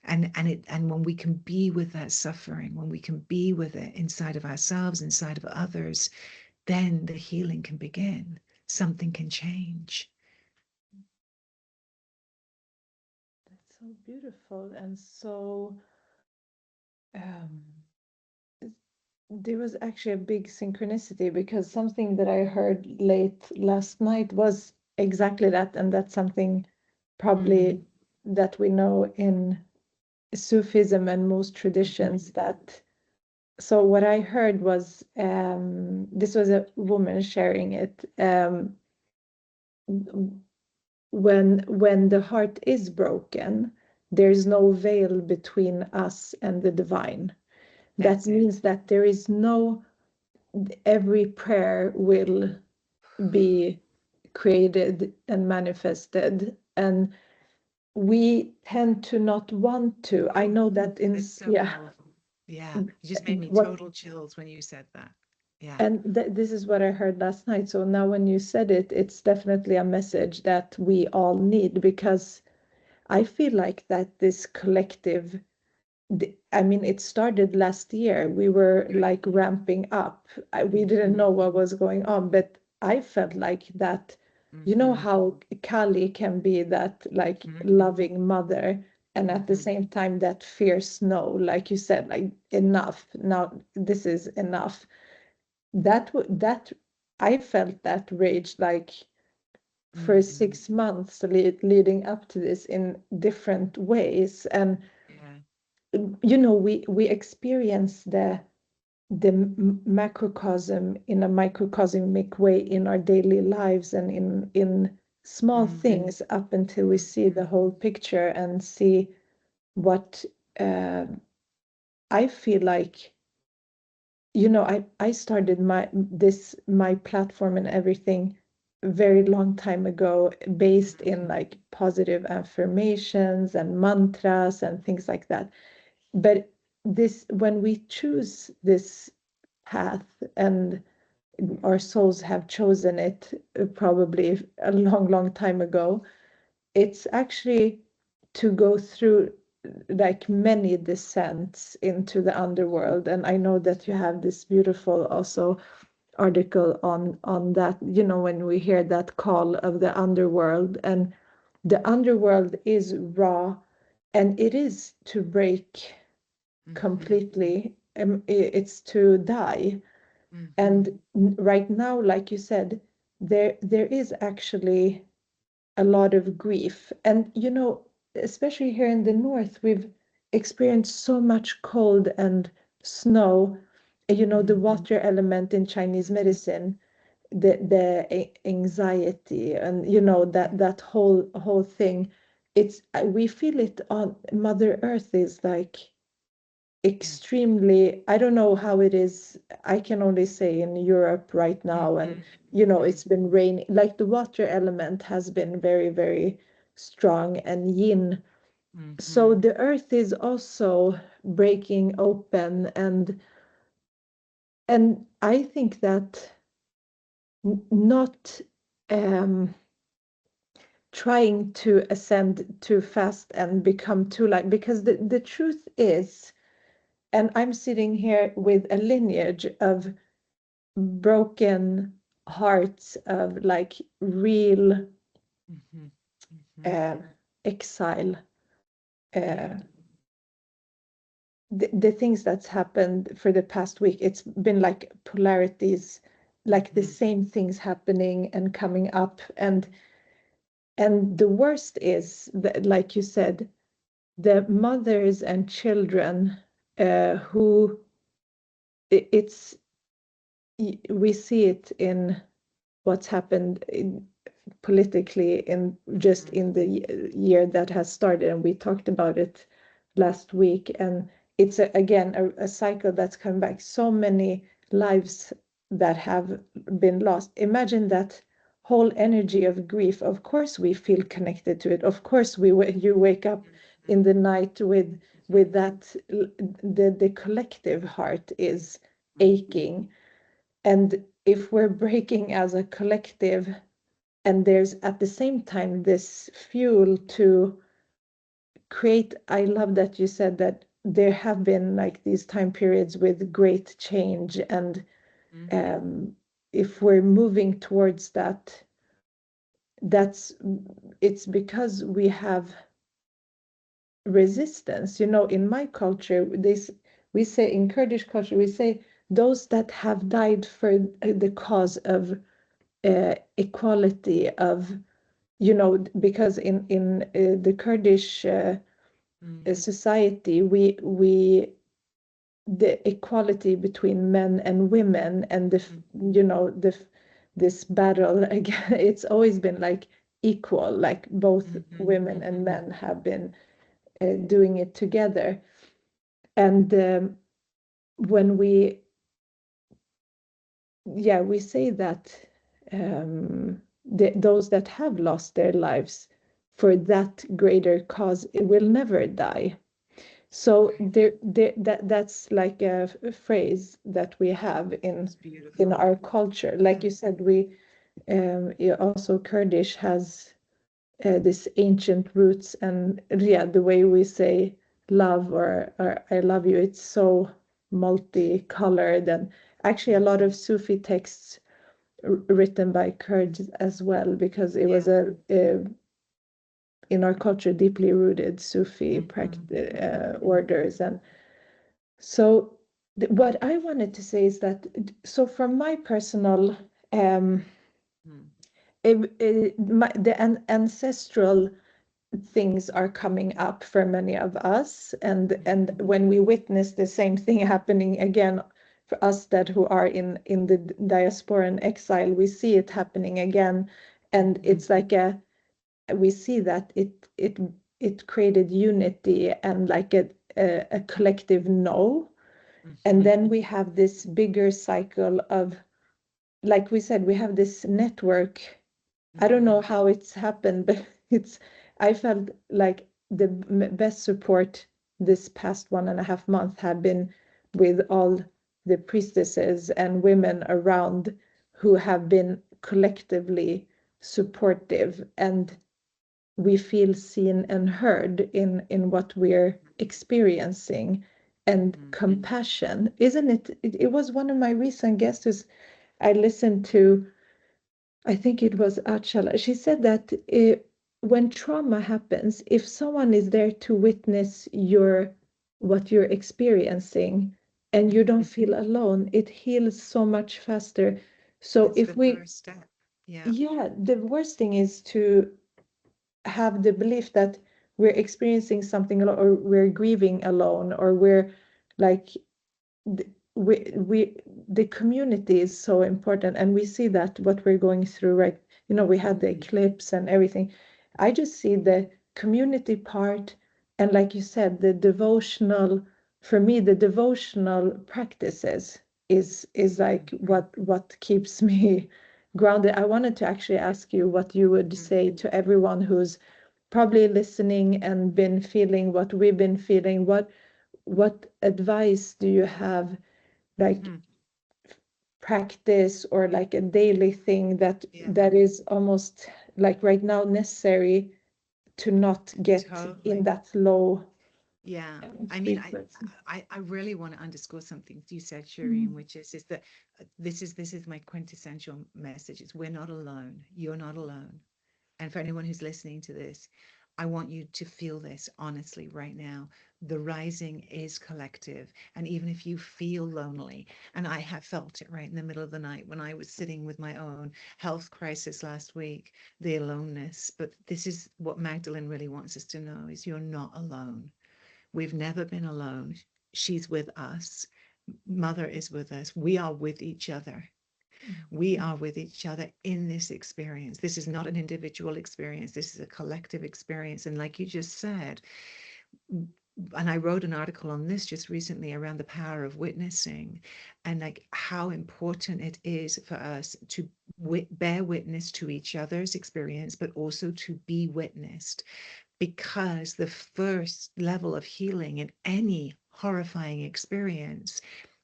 And when we can be with that suffering, when we can be with it inside of ourselves, inside of others, then the healing can begin. Something can change. That's so beautiful. And so there was actually a big synchronicity, because something that I heard late last night was exactly that. And that's something probably that we know in Sufism and most traditions, that so what I heard was this was a woman sharing it, when the heart is broken, there's no veil between us and the divine. That means that there is no, every prayer will be created and manifested, and we tend to not want to. I know that in Powerful. Yeah, it just made me total chills when you said that. Yeah. And this is what I heard last night. So now when you said it, it's definitely a message that we all need, because I feel like that this collective, I mean, it started last year. We were like ramping up. We didn't know what was going on, but I felt like that, you know how Kali can be that like loving mother, and at the same time that fierce no, like you said, like enough, now this is enough. That I felt that rage like for 6 months leading up to this in different ways. And you know, we experience the macrocosm in a microcosmic way in our daily lives, and in small things, up until we see the whole picture and see what I feel like, you know, I started my platform and everything very long time ago, based in like positive affirmations and mantras and things like that. But this, when we choose this path, and our souls have chosen it probably a long time ago, it's actually to go through like many descents into the underworld. And I know that you have this beautiful also article on that, you know, when we hear that call of the underworld. And the underworld is raw and it is to break completely. It's to die. And right now, like you said, there is actually a lot of grief. And, you know, especially here in the north, we've experienced so much cold and snow. You know, the water element in Chinese medicine, the anxiety, and you know that whole thing. It's we feel it on Mother Earth is like extremely, I don't know how it is. I can only say in Europe right now, and you know, it's been raining. Like the water element has been very, very strong and yin. So the earth is also breaking open, and I think that not trying to ascend too fast and become too light, because the truth is, and I'm sitting here with a lineage of broken hearts, of like real exile. The things that's happened for the past week, it's been like polarities, like the same things happening and coming up. And the worst is that, like you said, the mothers and children who it's we see it in what's happened politically in just in the year that has started, and we talked about it last week. And it's again a cycle that's come back. So many lives that have been lost. Imagine that whole energy of grief. Of course we feel connected to it. Of course you wake up in the night with that. The collective heart is aching. And if we're breaking as a collective, and there's at the same time this fuel to create. I love that you said that there have been like these time periods with great change, and if we're moving towards that, it's because we have resistance. You know, in my culture, we say, in Kurdish culture, we say those that have died for the cause of equality, of, you know, because in the Kurdish society, we the equality between men and women, and the you know this battle again, it's always been like equal, like both women and men have been doing it together. And when we say that those that have lost their lives for that greater cause, it will never die. So that's like a phrase that we have in our culture. Like you said, we also Kurdish has this ancient roots, and yeah, the way we say love, or I love you, it's so multicolored. And actually a lot of Sufi texts written by Kurds as well, because it was a in our culture deeply rooted Sufi orders. And so what I wanted to say is that, so from my personal the ancestral things are coming up for many of us, and when we witness the same thing happening again for us that who are in the diaspora and exile, we see it happening again. And it's like we see that it created unity and like a collective no. And then we have this bigger cycle of, like we said, we have this network. I don't know how it's happened, but I felt like the best support this past 1.5 months have been with all the priestesses and women around who have been collectively supportive, and we feel seen and heard in what we're experiencing, and compassion. Isn't it? It was one of my recent guests I listened to. I think it was Achala. She said that when trauma happens, if someone is there to witness what you're experiencing and you don't feel alone, it heals so much faster. So It's if the we, first step. Yeah. yeah, the worst thing is to have the belief that we're experiencing something alone, or we're grieving alone, or we're like we the community is so important, and we see that what we're going through, right? We had the eclipse and everything. I just see the community part, and like you said, the devotional, for me, the devotional practices is like what keeps me grounded. I wanted to actually ask you what you would say to everyone who's probably listening and been feeling what we've been feeling. What advice do you have, like practice or like a daily thing that is almost like right now necessary to not get in Totally. that low Yeah. I mean, frequency? I really want to underscore something you said, Shireen, Mm. which is that this is my quintessential message. It's we're not alone. You're not alone. And for anyone who's listening to this, I want you to feel this honestly right now. The rising is collective. And even if you feel lonely, and I have felt it right in the middle of the night when I was sitting with my own health crisis last week, the aloneness. But this is what Magdalene really wants us to know is you're not alone. We've never been alone. She's with us. Mother is with us. We are with each other. We are with each other in this experience. This is not an individual experience. This is a collective experience. And like you just said, and I wrote an article on this just recently around the power of witnessing and like how important it is for us to bear witness to each other's experience, but also to be witnessed, because the first level of healing in any horrifying experience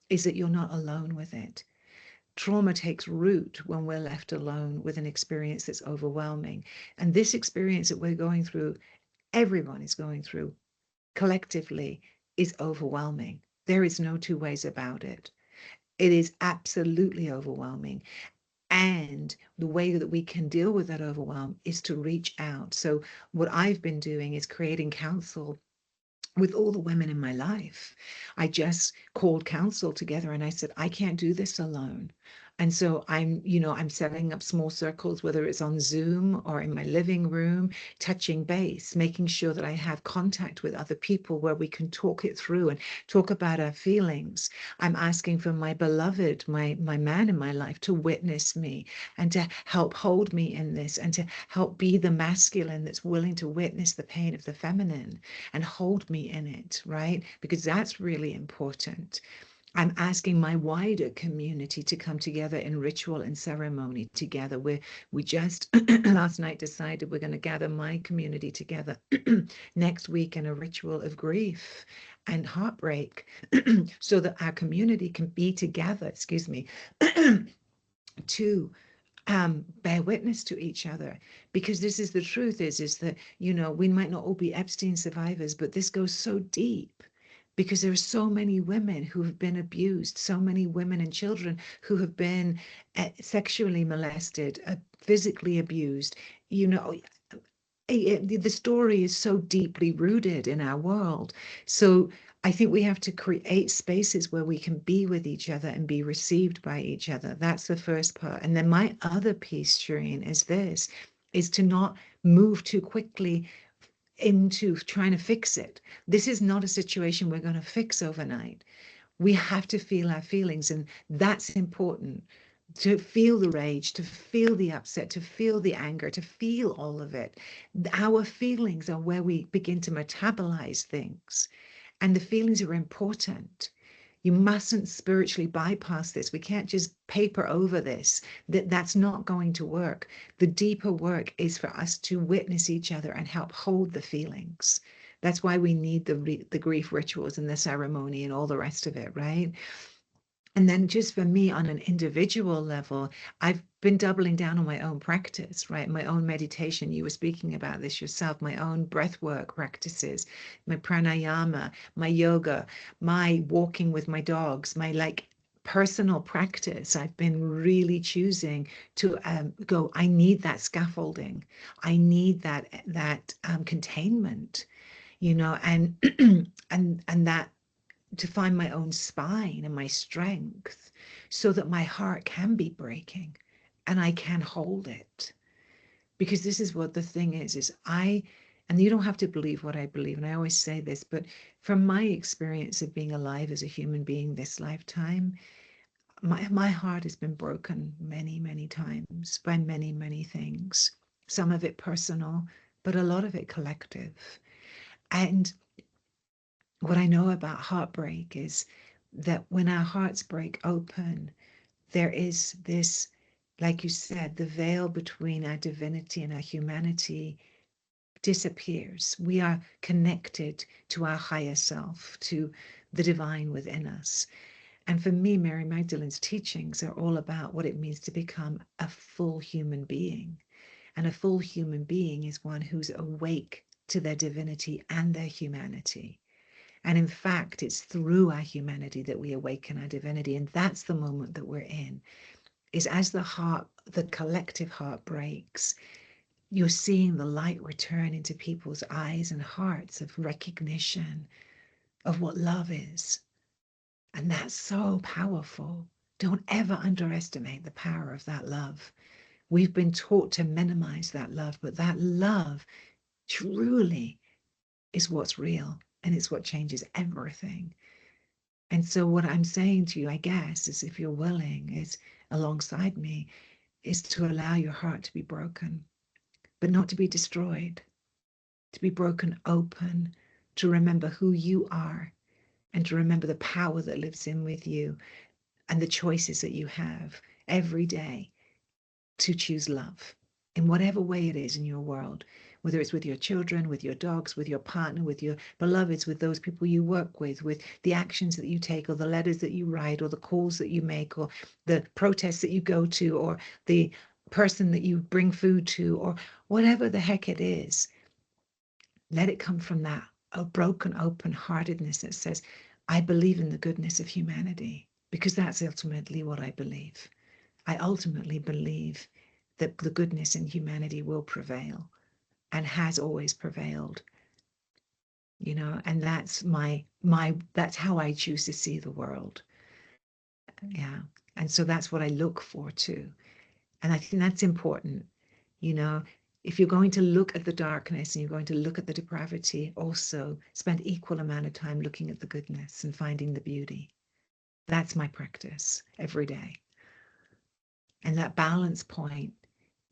is that you're not alone with it. Trauma takes root when we're left alone with an experience that's overwhelming. And this experience that we're going through, everyone is going through collectively, is overwhelming. There is no two ways about it. It is absolutely overwhelming. And the way that we can deal with that overwhelm is to reach out. So, what I've been doing is creating counsel with all the women in my life. I just called counsel together and I said, I can't do this alone. And so I'm setting up small circles, whether it's on Zoom or in my living room, touching base, making sure that I have contact with other people where we can talk it through and talk about our feelings. I'm asking for my beloved, my man in my life, to witness me and to help hold me in this and to help be the masculine that's willing to witness the pain of the feminine and hold me in it, right? Because that's really important. I'm asking my wider community to come together in ritual and ceremony together. We just last night decided we're going to gather my community together next week in a ritual of grief and heartbreak so that our community can be together, excuse me, to bear witness to each other, because this is the truth is that we might not all be Epstein survivors, but this goes so deep because there are so many women who have been abused, so many women and children who have been sexually molested, physically abused. The story is so deeply rooted in our world. So I think we have to create spaces where we can be with each other and be received by each other. That's the first part. And then my other piece, Shireen, is to not move too quickly into trying to fix it. This is not a situation we're going to fix overnight. We have to feel our feelings, and that's important. To feel the rage, to feel the upset, to feel the anger, to feel all of it. Our feelings are where we begin to metabolize things, and the feelings are important. You mustn't spiritually bypass this. We can't just paper over this. That's not going to work. The deeper work is for us to witness each other and help hold the feelings. That's why we need the grief rituals and the ceremony and all the rest of it, right? And then just for me on an individual level, I've been doubling down on my own practice, right? My own meditation. You were speaking about this yourself, my own breath work practices, my pranayama, my yoga, my walking with my dogs, my like personal practice, I've been really choosing to go, I need that scaffolding. I need that containment, you know, and and that to find my own spine and my strength so that my heart can be breaking and I can hold it. Because this is what the thing is and you don't have to believe what I believe, and I always say this, but from my experience of being alive as a human being this lifetime, my heart has been broken many, many times by many, many things. Some of it personal, but a lot of it collective. And what I know about heartbreak is that when our hearts break open, there is this, like you said, the veil between our divinity and our humanity disappears. We are connected to our higher self, to the divine within us. And for me, Mary Magdalene's teachings are all about what it means to become a full human being. And a full human being is one who's awake to their divinity and their humanity. And in fact, it's through our humanity that we awaken our divinity. And that's the moment that we're in, is as the heart, the collective heart breaks, you're seeing the light return into people's eyes and hearts of recognition of what love is. And that's so powerful. Don't ever underestimate the power of that love. We've been taught to minimize that love, but that love truly is what's real, and it's what changes everything. And so what I'm saying to you, I guess, is if you're willing, is alongside me, is to allow your heart to be broken, but not to be destroyed, to be broken open, to remember who you are, and to remember the power that lives in with you and the choices that you have every day to choose love in whatever way it is in your world, whether it's with your children, with your dogs, with your partner, with your beloveds, with those people you work with the actions that you take, or the letters that you write, or the calls that you make, or the protests that you go to, or the person that you bring food to, or whatever the heck it is. Let it come from that a broken open-heartedness that says, I believe in the goodness of humanity, because that's ultimately what I believe. I ultimately believe that the goodness in humanity will prevail and has always prevailed, you know, and that's that's how I choose to see the world. Yeah. And so that's what I look for too. And I think that's important, you know. If you're going to look at the darkness and you're going to look at the depravity, also spend equal amount of time looking at the goodness and finding the beauty. That's my practice every day. And that balance point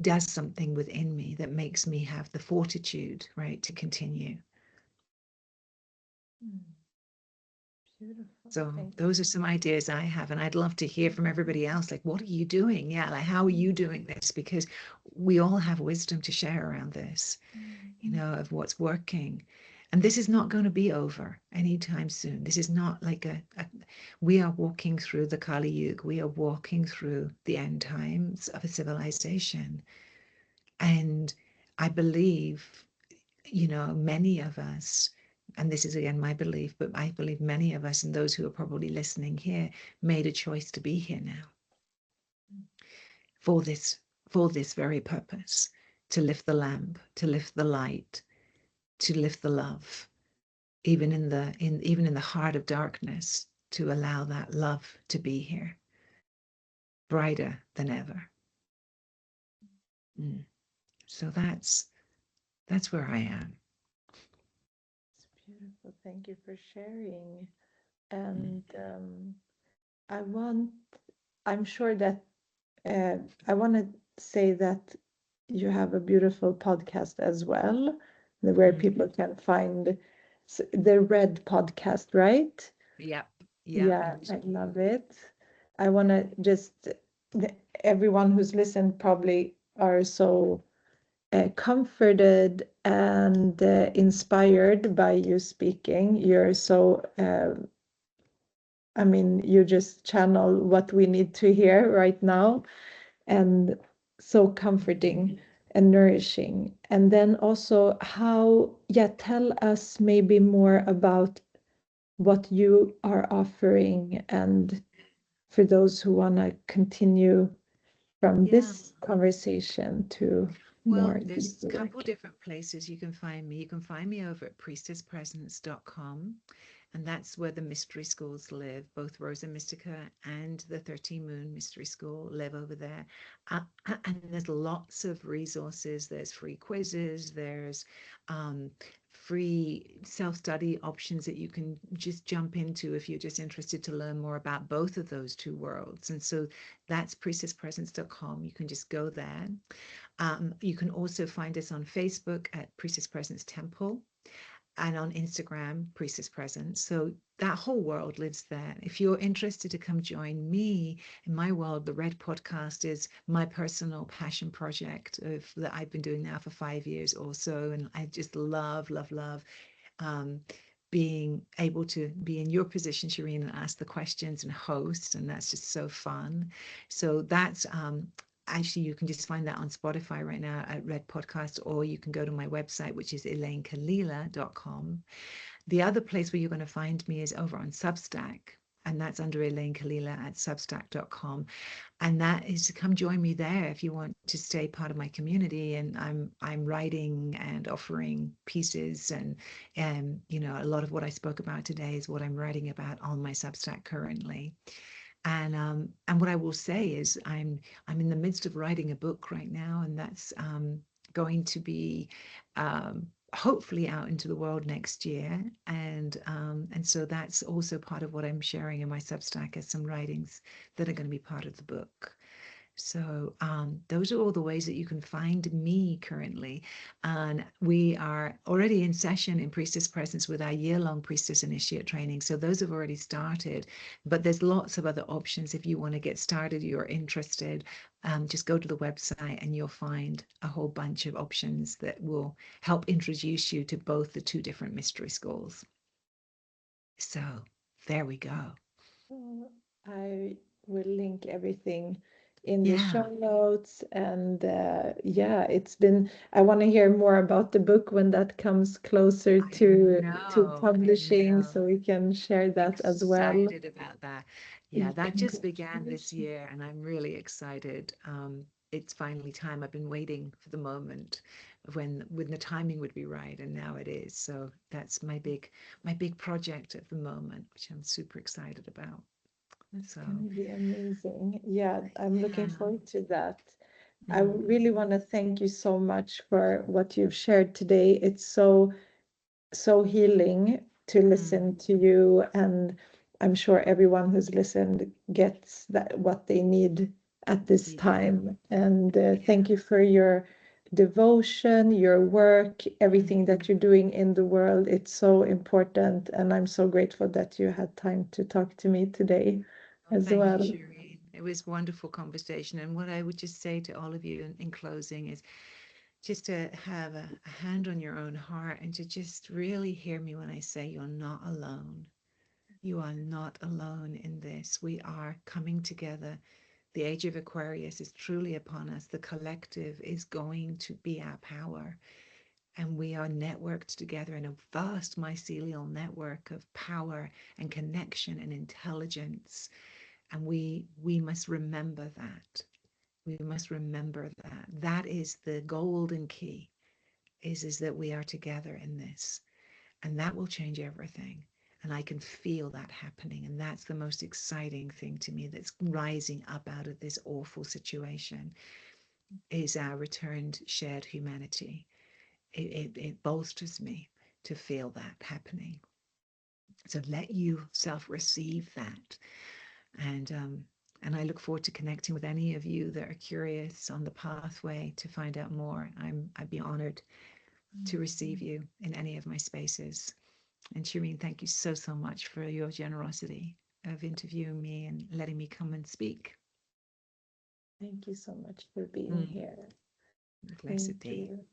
does something within me that makes me have the fortitude, right, to continue. Beautiful. So those are some ideas I have, and I'd love to hear from everybody else. Like, what are you doing? Yeah, like, how are you doing this? Because we all have wisdom to share around this, you know, of what's working. And this is not going to be over anytime soon. This is not like we are walking through the Kali Yuga. We are walking through the end times of a civilization. And I believe, you know, many of us, and this is again my belief, but I believe many of us and those who are probably listening here made a choice to be here now for this very purpose, to lift the lamp, to lift the light, to lift the love, even in the heart of darkness, to allow that love to be here, brighter than ever. So that's where I am. It's beautiful. Thank you for sharing. And I'm sure that I want to say that you have a beautiful podcast as well, where people can find the Red podcast, right? Yep. Yeah, I love it. I want to just, everyone who's listened probably are so comforted and inspired by you speaking. You're so, I mean, you just channel what we need to hear right now, and so comforting and nourishing. And then also tell us maybe more about what you are offering and for those who want to continue from Yeah. this conversation to Well, more there's deeper a couple work? different places you can find me. You can find me over at priestesspresence.com, and that's where the mystery schools live. Both Rosa Mystica and the 13 Moon Mystery School live over there. And there's lots of resources. There's free quizzes. There's free self-study options that you can just jump into if you're just interested to learn more about both of those two worlds. And so that's priestesspresence.com. You can just go there. You can also find us on Facebook at Priestess Presence Temple and on Instagram, Priestess Presence. So that whole world lives there. If you're interested to come join me in my world, the Red Podcast is my personal passion project that I've been doing now for 5 years or so. And I just love, love, love um, being able to be in your position, Shireen, and ask the questions and host. And that's just so fun. So that's actually, you can just find that on Spotify right now at Red Podcast, or you can go to my website, which is elaynekalila.com. The other place where you're going to find me is over on Substack, and that's under Elayne Kalila at substack.com. And that is to come join me there if you want to stay part of my community. And I'm writing and offering pieces, and you know, a lot of what I spoke about today is what I'm writing about on my Substack currently. And what I will say is I'm in the midst of writing a book right now, and that's going to be hopefully out into the world next year. And so that's also part of what I'm sharing in my Substack as some writings that are going to be part of the book. So those are all the ways that you can find me currently. And we are already in session in Priestess Presence with our year-long Priestess Initiate training. So those have already started, but there's lots of other options. If you want to get started, you're interested, just go to the website and you'll find a whole bunch of options that will help introduce you to both the two different mystery schools. So there we go. I will link everything in the Yeah, show notes. And yeah, I want to hear more about the book when that comes closer to I publishing, know. so we can share that as well. Excited about that. Yeah, that just began this Congratulations. year, and I'm really excited. It's finally time. I've been waiting for the moment when the timing would be right, and now it is. So that's my big project at the moment, which I'm super excited about. That's So going to be amazing. Yeah, I'm looking yeah. forward to that. I Mm, really want to thank you so much for what you've shared today. It's so healing to mm, listen to you, and I'm sure everyone who's listened gets that what they need at this yeah. time. And Yeah. thank you for your devotion, your work, everything Mm. that you're doing in the world. It's so important, and I'm so grateful that you had time to talk to me today Oh, as thank you, well. Shireen. It was wonderful conversation. And what I would just say to all of you in closing is just to have a hand on your own heart and to just really hear me when I say you're not alone. You are not alone in this. We are coming together. The age of Aquarius is truly upon us. The collective is going to be our power. And we are networked together in a vast mycelial network of power and connection and intelligence. And we must remember that. We must remember that. That is the golden key, is that we are together in this. And that will change everything. And I can feel that happening. And that's the most exciting thing to me that's rising up out of this awful situation is our returned shared humanity. It bolsters me to feel that happening. So let yourself receive that. And and I look forward to connecting with any of you that are curious on the pathway to find out more. I'd be honored to receive you in any of my spaces. And Shireen, thank you so, so much for your generosity of interviewing me and letting me come and speak. Thank you so much for being Mm, here. blessed Thank day. you.